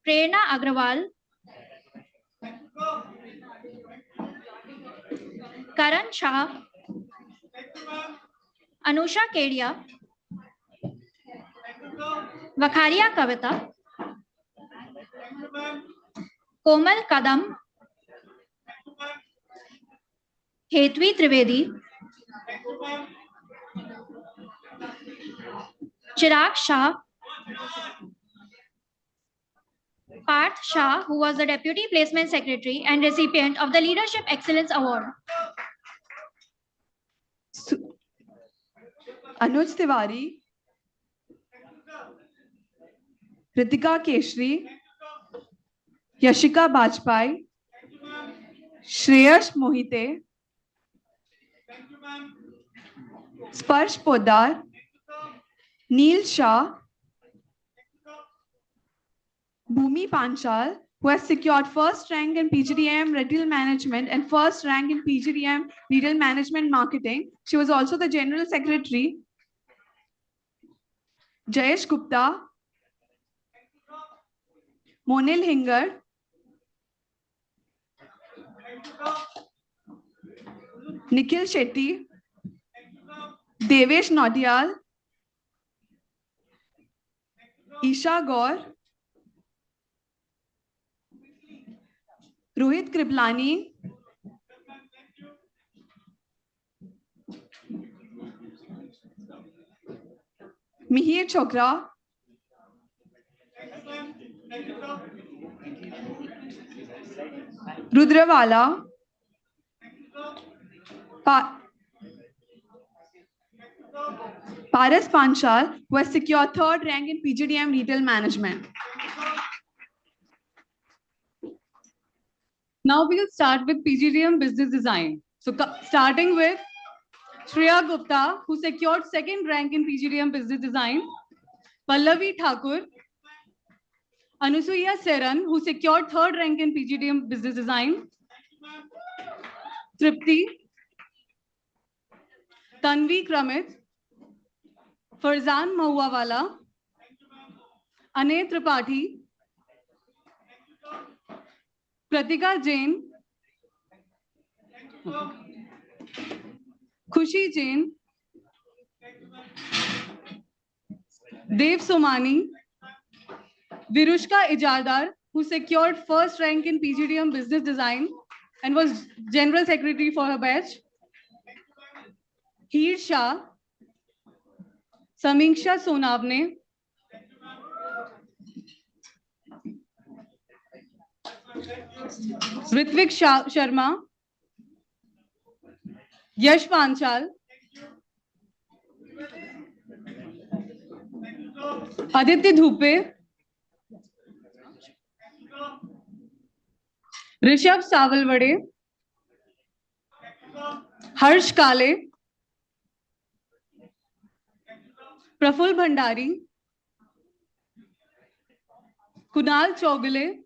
Prerna Agrawal, Karan Shah, Anusha Kedia, Vakharia Kavita, Komal Kadam, Hetvi Trivedi, Chirag Shah, Parth Shah, who was the Deputy Placement Secretary and recipient of the Leadership Excellence Award. Anuj Tiwari, Ritika Keshri, Yashika Bajpai, Shreyas Mohite, Sparsh Podar, Neil Shah, Bhumi Panchal, who has secured first rank in PGDM Retail Management and first rank in PGDM Retail Management Marketing. She was also the General Secretary. Jayesh Gupta, Monil Hingar, Nikhil Shetty, Devesh Nautiyal, Isha Gaur, Rohit Kriplani, Mihir Chokra, Rudrawala, Paras Panchal, who has secured third rank in PGDM Retail Management. Now we'll start with PGDM Business Design. So starting with Shreya Gupta, who secured second rank in PGDM Business Design. Pallavi Thakur. Anusuya Seran, who secured third rank in PGDM Business Design. Tripti. Tanvi Kramit. Farzan Mahuawala. Ane Tripathi. Pratika Jain. Khushi Jain. Dev Somani. Virushka Ijardar, who secured first rank in PGDM Business Design and was General Secretary for her batch. Heer Shah. Samiksha Sonavne. Ritvik Sharma. Yash Panchal. Aditya Dhupe. Rishabh Savalwade. Harsh Kale. Praful Bhandari. Kunal Chogale.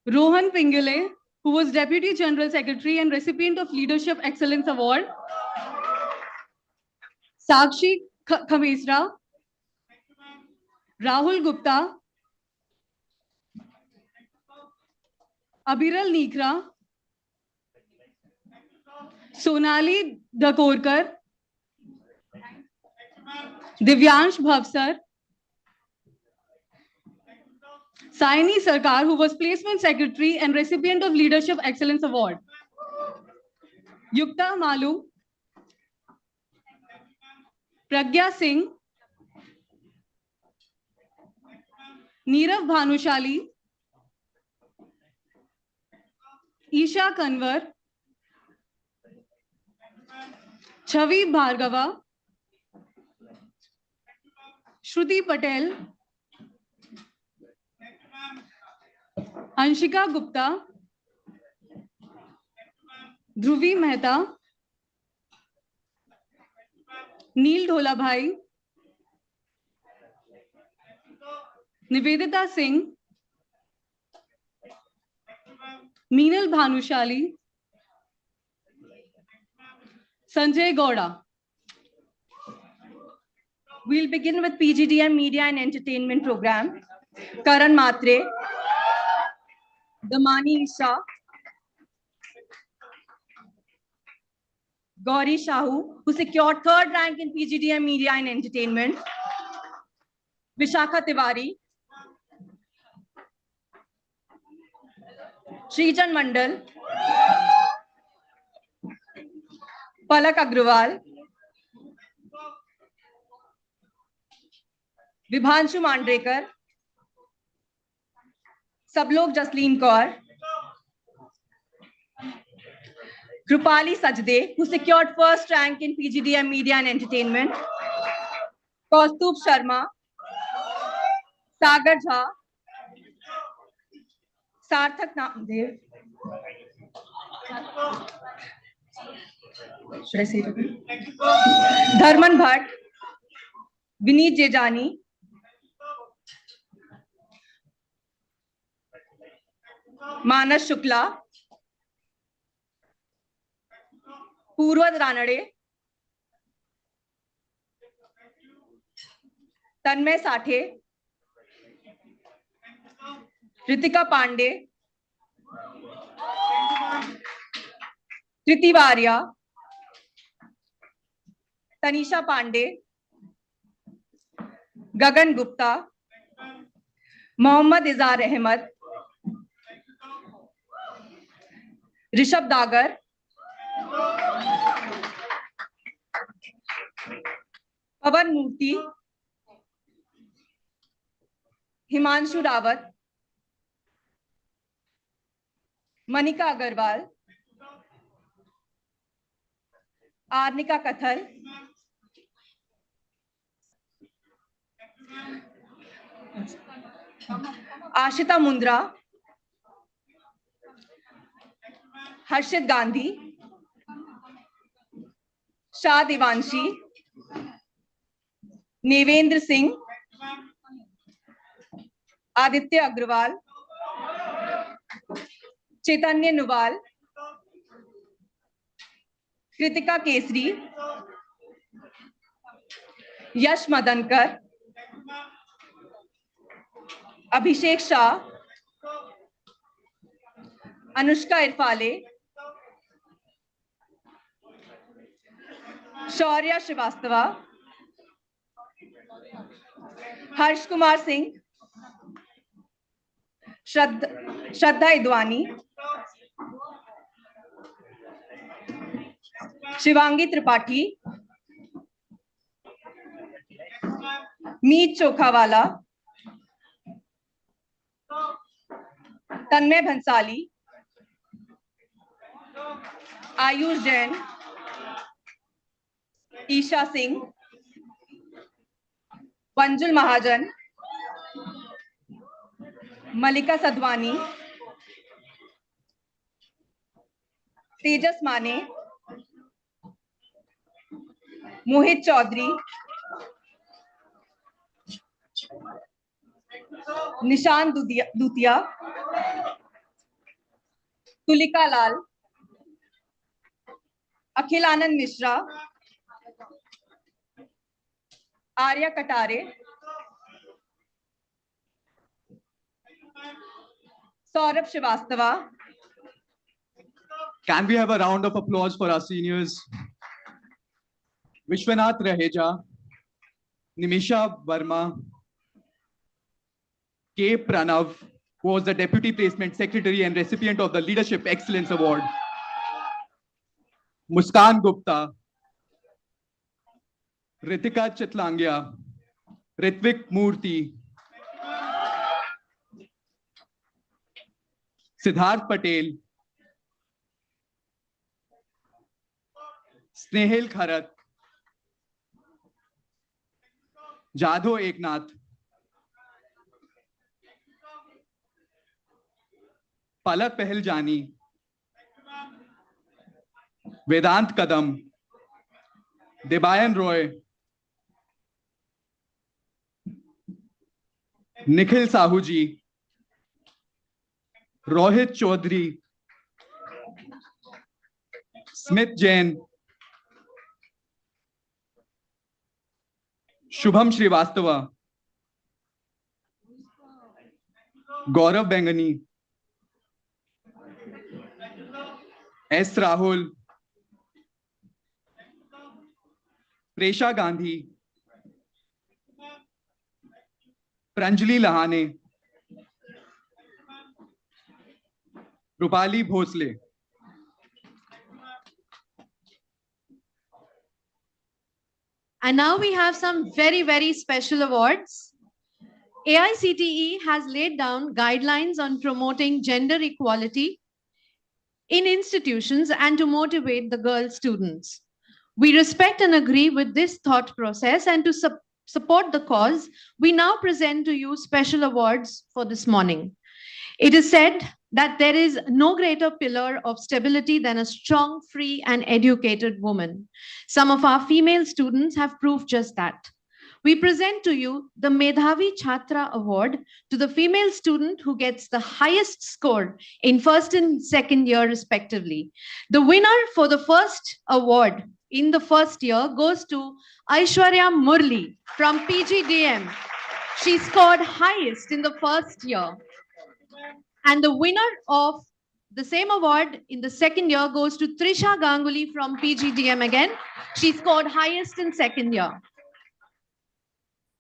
Rohan Pingale, who was Deputy General Secretary and recipient of Leadership Excellence Award. Sakshi Khamesra. Rahul Gupta. Abiral Nikra. Sonali Dakorkar. Divyansh Bhavsar. Saini Sarkar, who was Placement Secretary and recipient of Leadership Excellence Award. Yukta Malu. Pragya Singh. Neerav Bhanushali. Isha Kanwar. Chavi Bhargava. Shruti Patel. Anshika Gupta. Dhruvi Mehta. Neel Dholabhai. Nivedita Singh. Meenal Bhanushali. Sanjay Gowda. We'll begin with PGDM Media and Entertainment Program. Karan Matre. Damani Isha. Gauri Shahu, who secured third rank in PGDM Media and Entertainment. Vishakha Tiwari. Srijan Mandal. Palak Agrawal. Vibhanshu Mandrekar. Sablok Jasleen Kaur. Krupali Sajde, who secured first rank in PGDM Media and Entertainment. Kaustubh Sharma. Sagar Jha. Sarthak Namdev. Should I say it again? Dharman Bhatt. Vineet Jejani. Manas Shukla. Purvad Ranade. Tanmay Sathe. Ritika Pandey. Kriti Varia. Tanisha Pandey. Gagan Gupta. Mohammad Izar Ahmed. Rishabh Dagar. Pavan Murthy. Himanshu Rawat. Manika Agarwal. Arnika Kathal. Ashita Mundra, हर्षित गांधी, शाह दिवांशी, नेवेंद्र सिंह, आदित्य अग्रवाल, चैतन्य नुवाल, कृतिका केसरी, यश मदनकर, अभिषेक शाह, अनुष्का इरफाले, शौर्या श्रीवास्तवा, हर्ष कुमार सिंह, श्रद्धा इदवानी, शिवांगी त्रिपाठी, मीत चोखावाला, तन्मय भंसाली, आयुष जैन, ईशा सिंह, पंजुल महाजन, मलिका सदवानी, तेजस माने, मोहित चौधरी, निशान दूतिया, तुलिका लाल, अखिल आनंद Mishra, Arya Katare, Saurabh Srivastava. Can we have a round of applause for our seniors? Vishwanath Raheja, Nimisha Verma, K. Pranav, who was the Deputy Placement Secretary and recipient of the Leadership Excellence Award, Muskan Gupta, Ritika Chitlangya, Ritvik Murthy, Siddharth Patel, Snehil Kharat, Jadho Eknath, Palak Peheljani, Vedant Kadam, Debayan Roy, Nikhil Sahuji, Rohit Chaudhary, Smith Jain, Shubham Srivastava, Gaurav Bengani, S. Rahul, Presha Gandhi, Pranjali Lahane, Rupali Bhosle. And now we have some very, very special awards. AICTE has laid down guidelines on promoting gender equality in institutions and to motivate the girl students. We respect and agree with this thought process, and to support the cause, we now present to you special awards for this morning. It is said that there is no greater pillar of stability than a strong, free, and educated woman. Some of our female students have proved just that. We present to you the Medhavi Chhatra Award to the female student who gets the highest score in first and second year respectively. The winner for the first award in the first year goes to Aishwarya Murli from PGDM. She scored highest in the first year. And the winner of the same award in the second year goes to Trisha Ganguly from PGDM again. She scored highest in second year.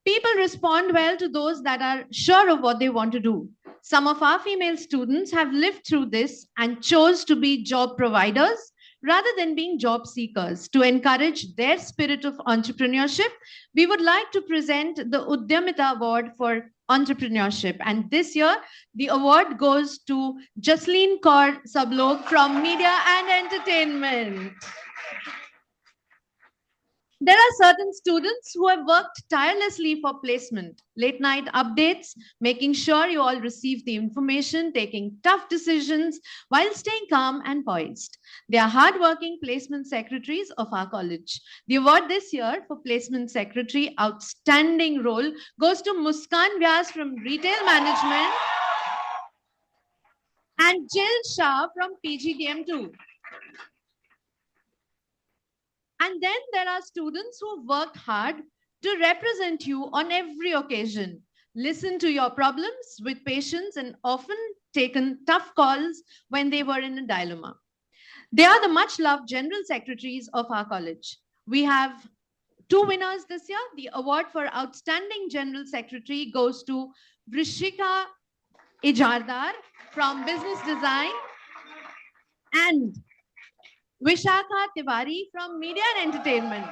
People respond well to those that are sure of what they want to do. Some of our female students have lived through this and chose to be job providers rather than being job seekers. To encourage their spirit of entrepreneurship, we would like to present the Udyamita Award for Entrepreneurship. And this year, the award goes to Jasleen Kaur Sablok from Media and Entertainment. There are certain students who have worked tirelessly for placement, late night updates, making sure you all receive the information, taking tough decisions while staying calm and poised. They are hardworking placement secretaries of our college. The award this year for placement secretary outstanding role goes to Muskan Vyas from retail management and Jill Shah from PGDM2. And then there are students who worked hard to represent you on every occasion, listen to your problems with patience, and often taken tough calls when they were in a dilemma. They are the much loved general secretaries of our college. We have two winners this year. The award for Outstanding General Secretary goes to Vrishika Ijardar from Business Design and Vishakha Tiwari from Media and Entertainment.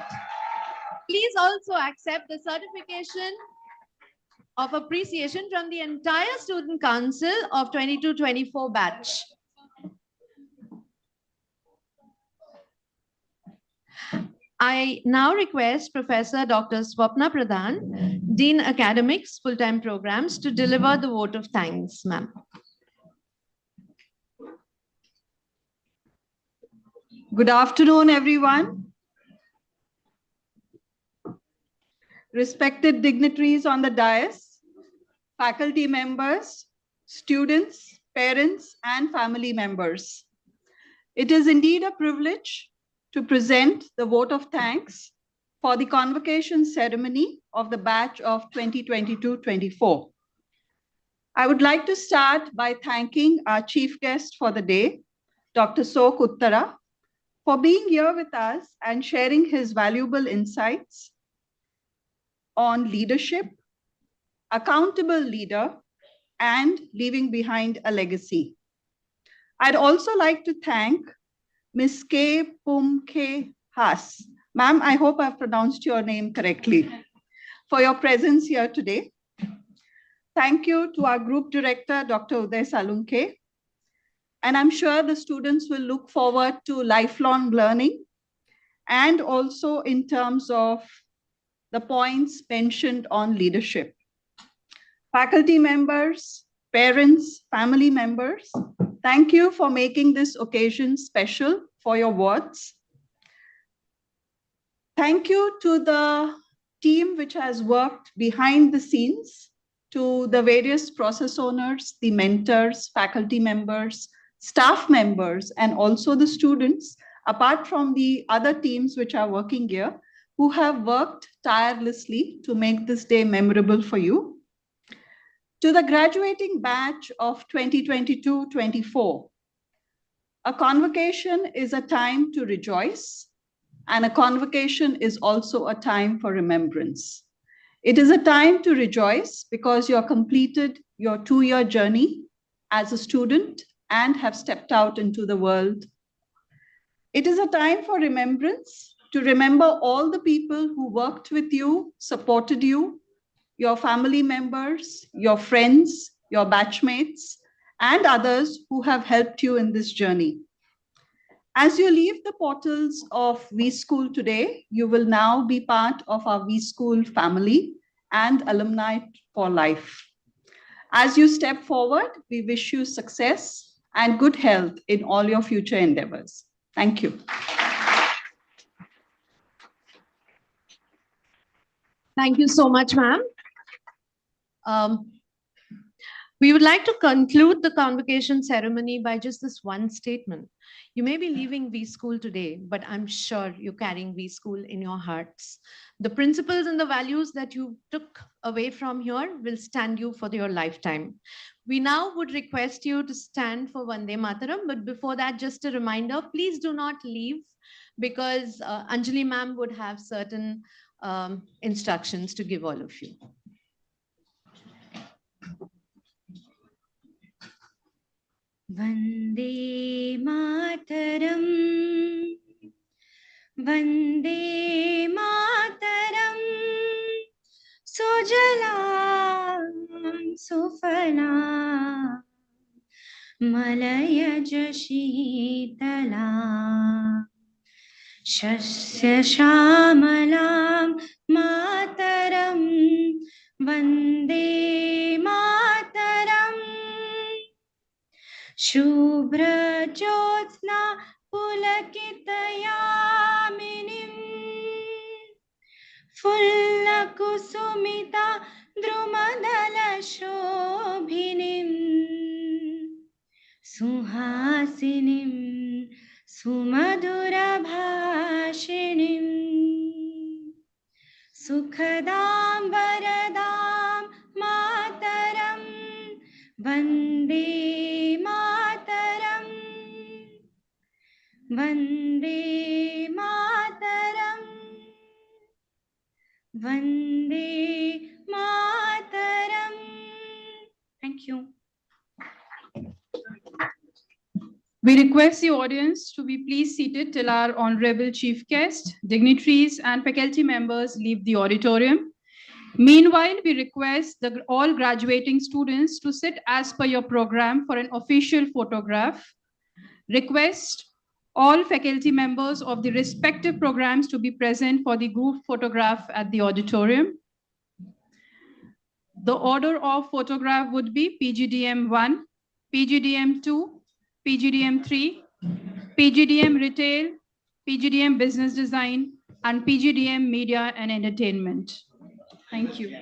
Please also accept the certification of appreciation from the entire Student Council of 22-24 batch. I now request Professor Dr. Swapna Pradhan, Dean Academics, Full-Time Programs, to deliver the vote of thanks, ma'am. Good afternoon, everyone. Respected dignitaries on the dais, faculty members, students, parents, and family members. It is indeed a privilege to present the vote of thanks for the convocation ceremony of the batch of 2022-24. I would like to start by thanking our chief guest for the day, Dr. Sok Uttara, for being here with us and sharing his valuable insights on leadership, accountable leader, and leaving behind a legacy. I'd also like to thank Ms. K. Pum K. Haas. Ma'am, I hope I've pronounced your name correctly, for your presence here today. Thank you to our group director, Dr. Uday Salunke. And I'm sure the students will look forward to lifelong learning and also in terms of the points mentioned on leadership. Faculty members, parents, family members, thank you for making this occasion special for your wards. Thank you to the team which has worked behind the scenes, to the various process owners, the mentors, faculty members, staff members, and also the students, apart from the other teams which are working here, who have worked tirelessly to make this day memorable for you. To the graduating batch of 2022-24, a convocation is a time to rejoice, and a convocation is also a time for remembrance. It is a time to rejoice because you have completed your 2-year journey as a student and have stepped out into the world. It is a time for remembrance, to remember all the people who worked with you, supported you, your family members, your friends, your batchmates, and others who have helped you in this journey. As you leave the portals of V-School today, you will now be part of our V-School family and alumni for life. As you step forward, we wish you success and good health in all your future endeavors. Thank you. Thank you so much, ma'am. We would like to conclude the convocation ceremony by just this one statement. You may be leaving V-School today, but I'm sure you're carrying V-School in your hearts. The principles and the values that you took away from here will stand you for your lifetime. We now would request you to stand for Vande Mataram, but before that, just a reminder, please do not leave because Anjali ma'am would have certain instructions to give all of you. Vande Mataram, Vande Mataram, Sujalam Sufala, Malaya Jashitala, शस्यश्यामलां मातरं वन्दे मातरम् शुभ्रज्योत्स्ना पुलकितयामिनीं फुल्लकुसुमिता द्रुमदलशोभिनीं सुहासिनीं सुमधुरभाषिणीं सुखदां वरदां मातरं Vande Mataram Vande Mataram Vande Mataram Thank you. We request the audience to be please seated till our honorable chief guest, dignitaries, and faculty members leave the auditorium. Meanwhile, we request all graduating students to sit as per your program for an official photograph. Request all faculty members of the respective programs to be present for the group photograph at the auditorium. The order of photograph would be PGDM 1, PGDM 2, PGDM 3, PGDM Retail, PGDM Business Design, and PGDM Media and Entertainment. Thank you.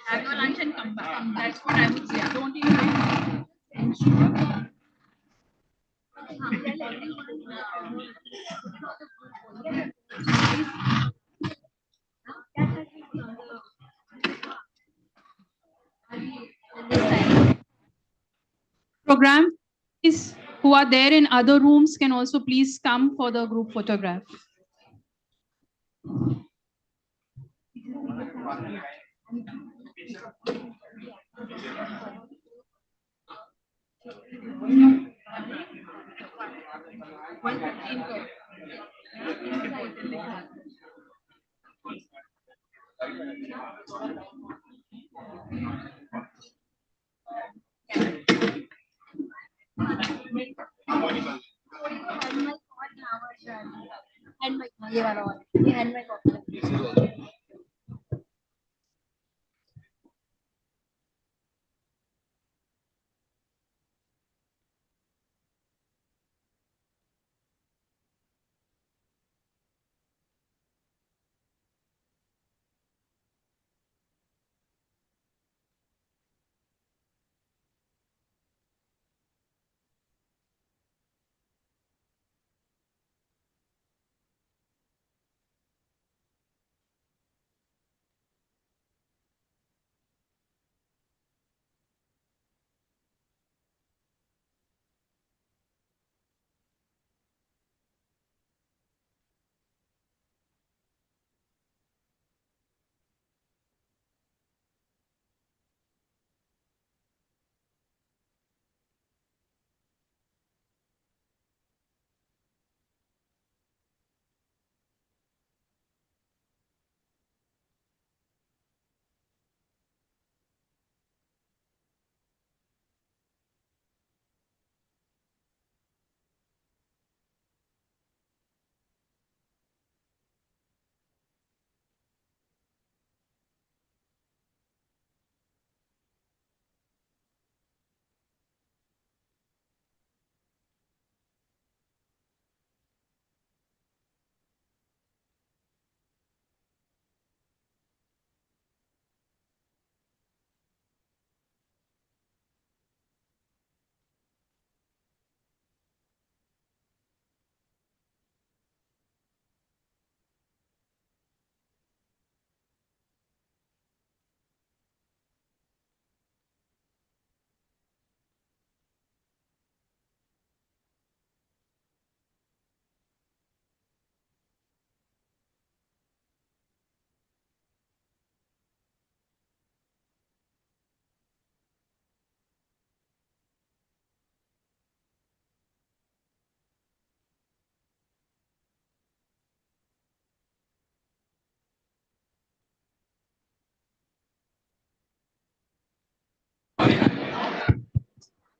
Have your lunch and come back. That's what I would say. Don't even program is who are there in other rooms can also please come for the group photograph.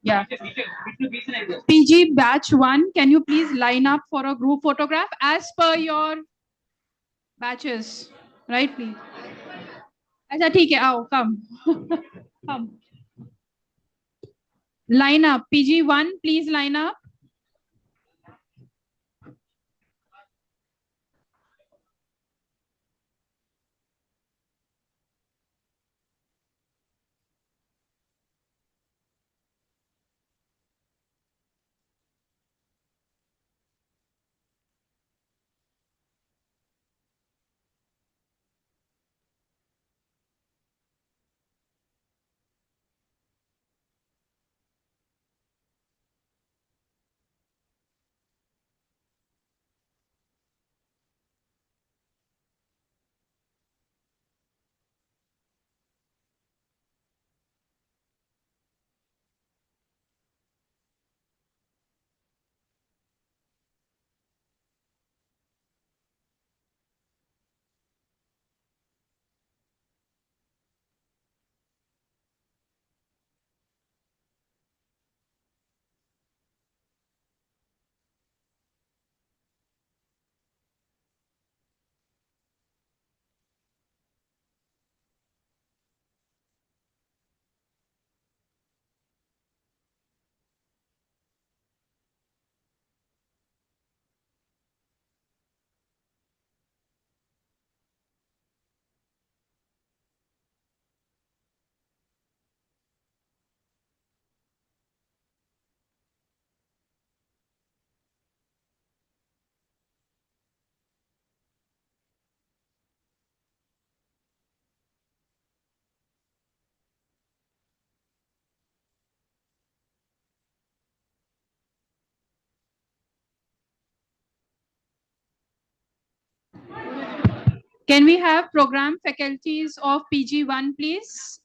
Yeah. PG batch 1, can you please line up for a group photograph as per your batches? Right, please. अच्छा ठीक है आओ come. Come. Line up. PG1, please line up. Can we have program faculties of PG1, please?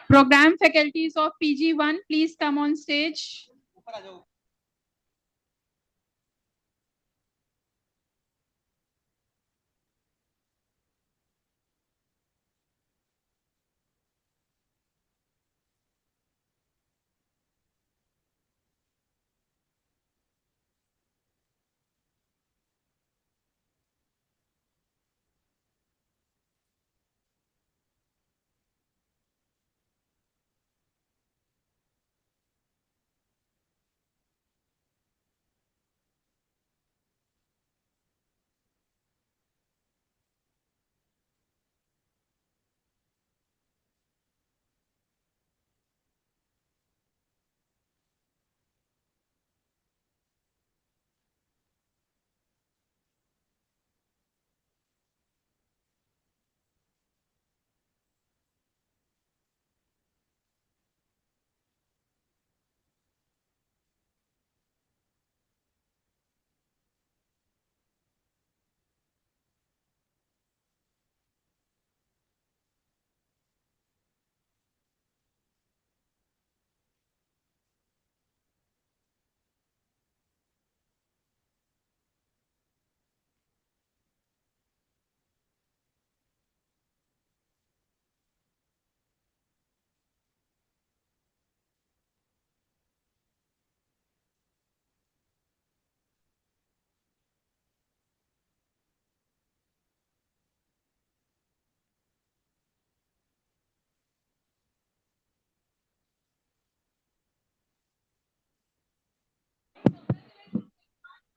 Program faculties of PG1, please come on stage.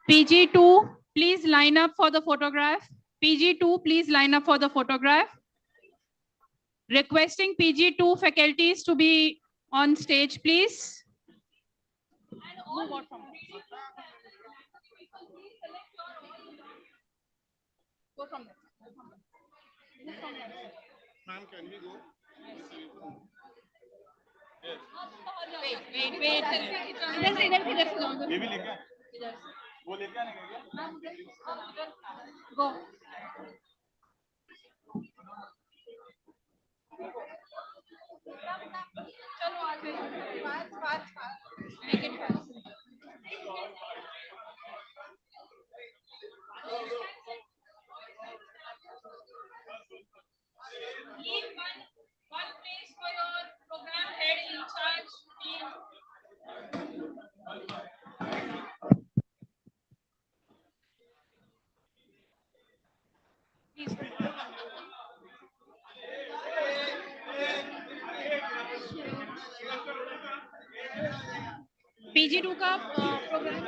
PG2, please line up for the photograph. PG2, please line up for the photograph. Requesting PG2 faculties to be on stage, please. Go from there. Ma'am, can we go? Wait. इधर से ये भी लेके वो लेके आने का क्या? Go. चलो आगे fast. Make it fast. Leave one place for your program head in charge, please. PG2 का programme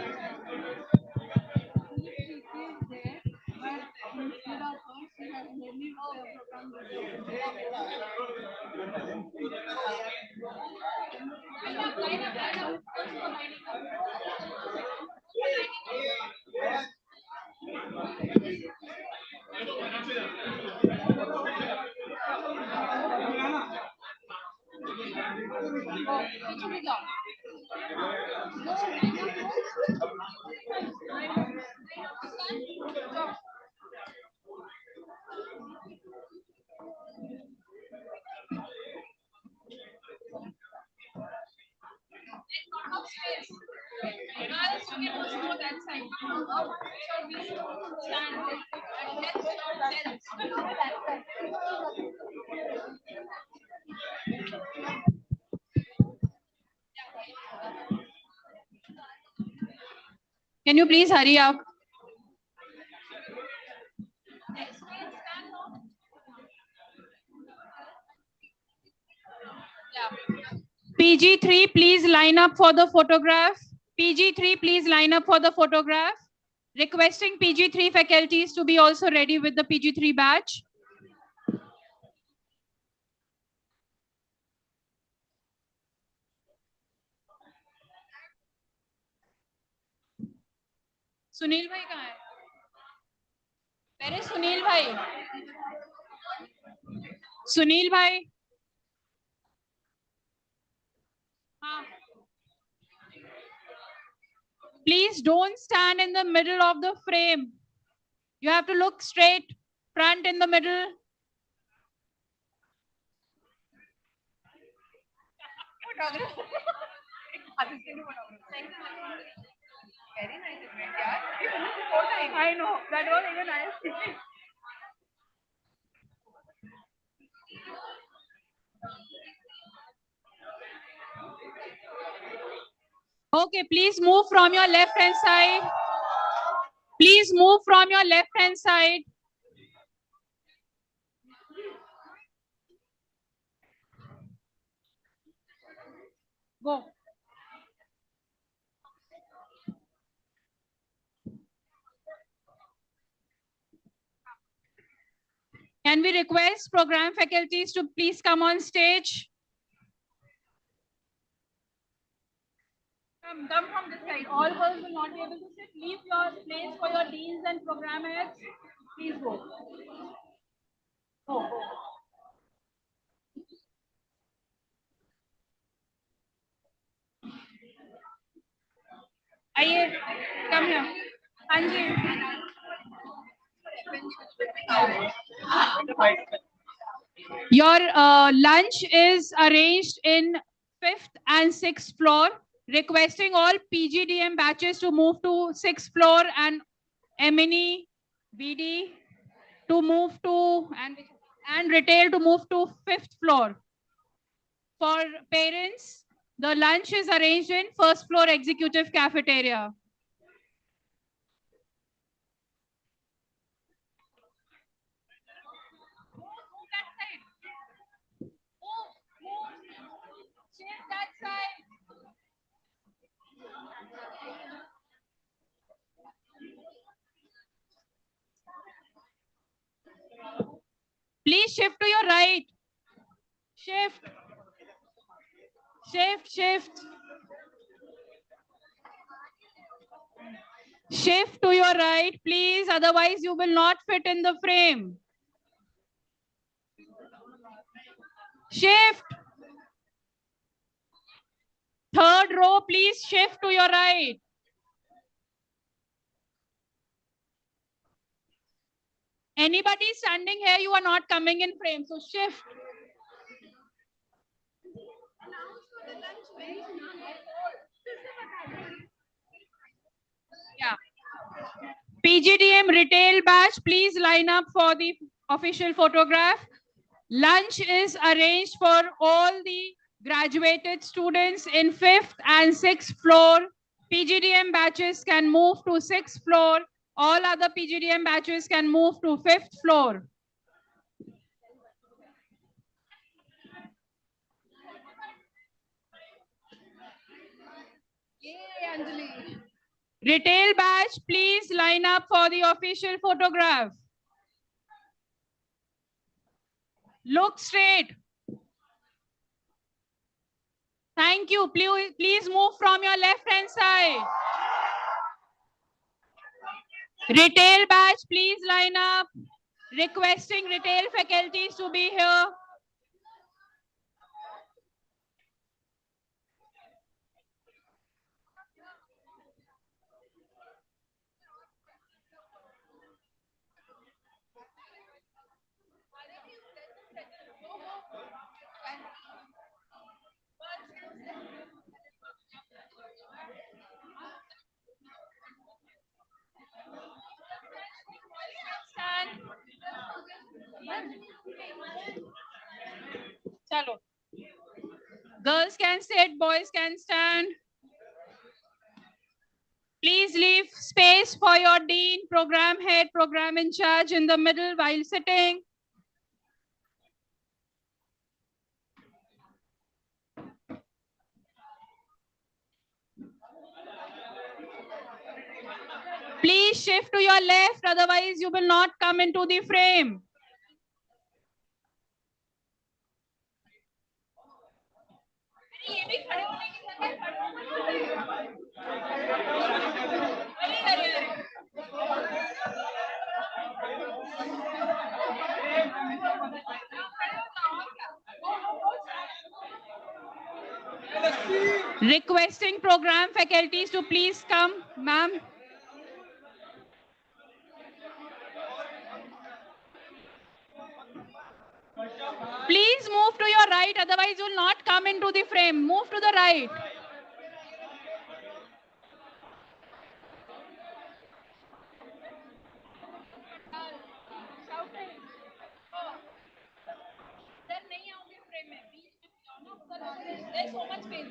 Can you please hurry up? PG3, please line up for the photograph. PG3, please line up for the photograph. Requesting PG3 faculties to be also ready with the PG3 badge. Sunil भाई कहाँ है? Where is Sunil भाई? सुनील भाई? हाँ. Please don't stand in the middle of the frame. You have to look straight, front in the middle. Very nice event, yeah. I know, that was even nice. Okay, please move from your left hand side. Please move from your left hand side. Go. Can we request program faculties to please come on stage? Come from this side. All girls will not be able to sit. Leave your place for your deans and program heads. Please go. Go. आइए, come here. Anji. Your lunch is arranged in 5th and 6th floor. Requesting all PGDM batches to move to 6th floor and M&E, BD to move to and retail to move to 5th floor. For parents, the lunch is arranged in 1st floor executive cafeteria. That side. Please shift to your right. Shift. Shift to your right, please. Otherwise, you will not fit in the frame. Shift. Third row, please shift to your right. Anybody standing here, you are not coming in frame, so shift. Yeah. PGDM retail batch, please line up for the official photograph. Lunch is arranged for all the graduated students in 5th and 6th floor. PGDM batches can move to 6th floor. All other PGDM batches can move to 5th floor. Retail batch, please line up for the official photograph. Look straight. Thank you. Please move from your left-hand side. Retail batch, please line up. Requesting retail faculties to be here. Chalo. Girls can sit, boys can stand. Please leave space for your dean, program head, program in charge in the middle while sitting. Please shift to your left, otherwise you will not come into the frame. Requesting program faculties to please come, ma'am. Please move to your right, otherwise you will not come into the frame. Move to the right. There's so much space.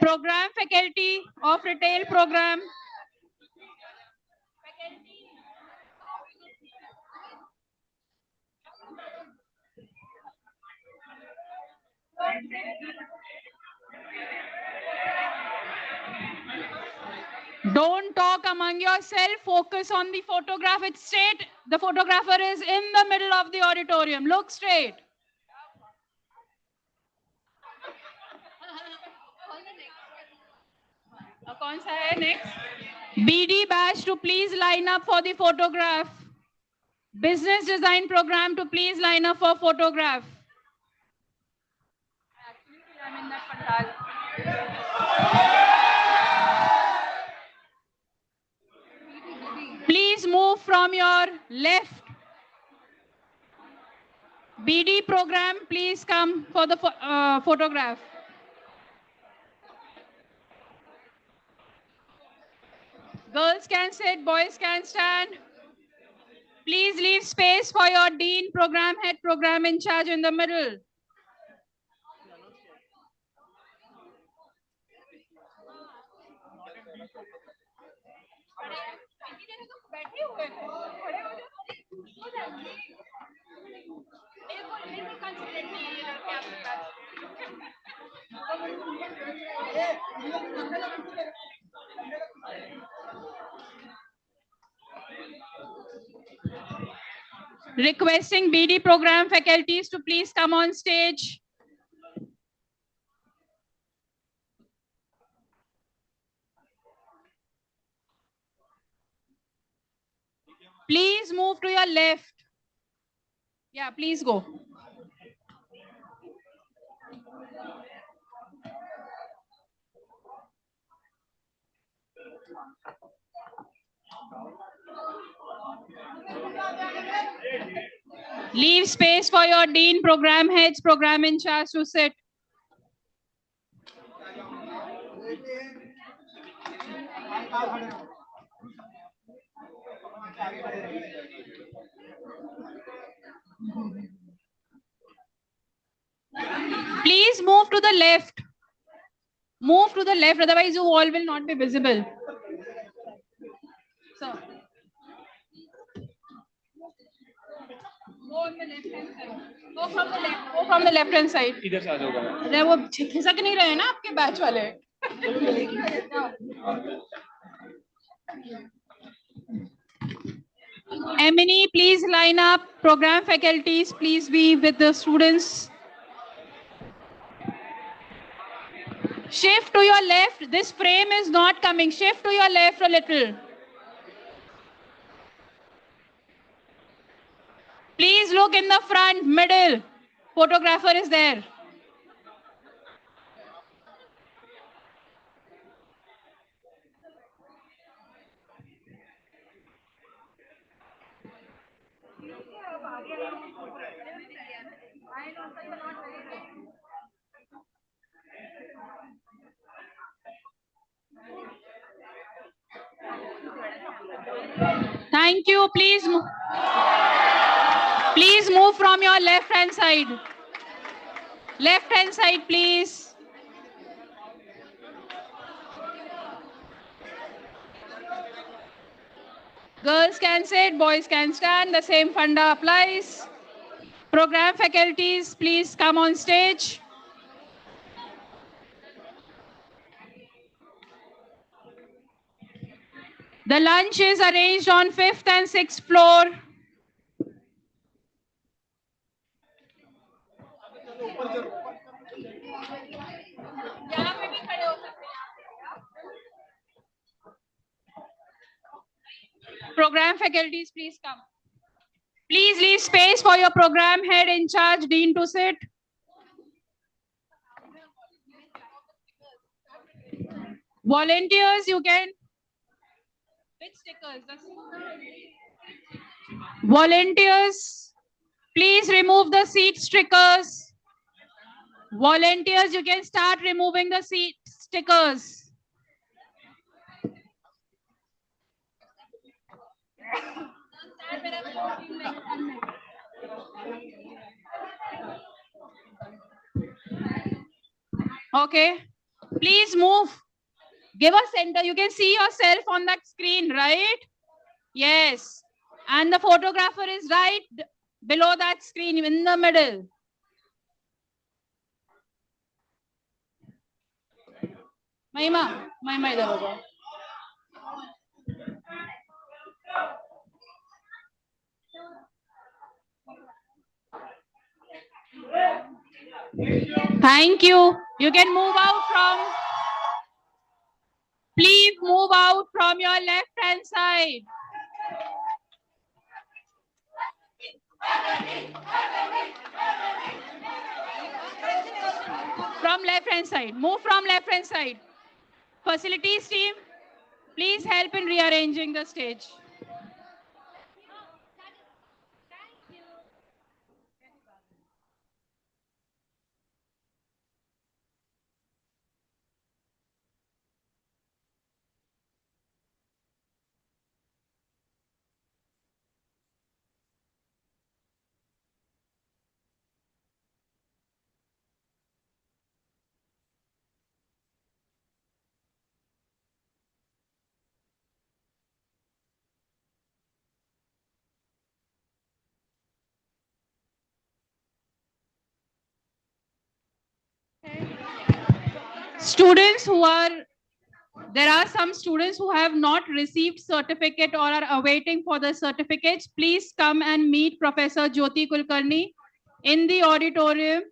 Program faculty of retail program. Don't talk among yourself. Focus on the photograph. It's straight. The photographer is in the middle of the auditorium. Look straight. कौन सा है next? BD batch to please line up for the photograph. Business design program to please line up for photograph. I'm in that pandal. Please move from your left. BD program, please come for the photograph. Girls can sit, boys can stand. Please leave space for your dean, program head, program in charge in the middle. Requesting BD program faculties to please come on stage. Please move to your left. Yeah, please go. Leave space for your dean, program heads, program in charge to sit. Please move to the left. Move to the left, otherwise you all will not be visible. So, go on the left hand side. Go from the left. Go from the left hand side. इधर से आ जाओ बना अरे वो खिसक नहीं रहे ना आपके बैच वाले. Emini, please line up. Program faculties, please be with the students. Shift to your left. This frame is not coming. Shift to your left a little. Please look in the front, middle. Photographer is there. Thank you. Please move from your left hand side. Left hand side, please. Girls can sit, boys can stand. The same funda applies. Program faculties, please come on stage. The lunch is arranged on 5th and 6th floor. Program faculties, please come. Please leave space for your program head in charge, dean, to sit. Volunteers, you can. Which stickers? Volunteers, please remove the seat stickers. Volunteers, you can start removing the seat stickers. Okay, please move. Give a center. You can see yourself on that screen, right? Yes. And the photographer is right below that screen in the middle. Mahima, idhar hoga. Thank you. You can move out from. Please move out from your left hand side. From left hand side. Move from left hand side. Facilities team, please help in rearranging the stage. Students who are, there are some students who have not received certificate or are awaiting for the certificates. Please come and meet Professor Jyoti Kulkarni in the auditorium.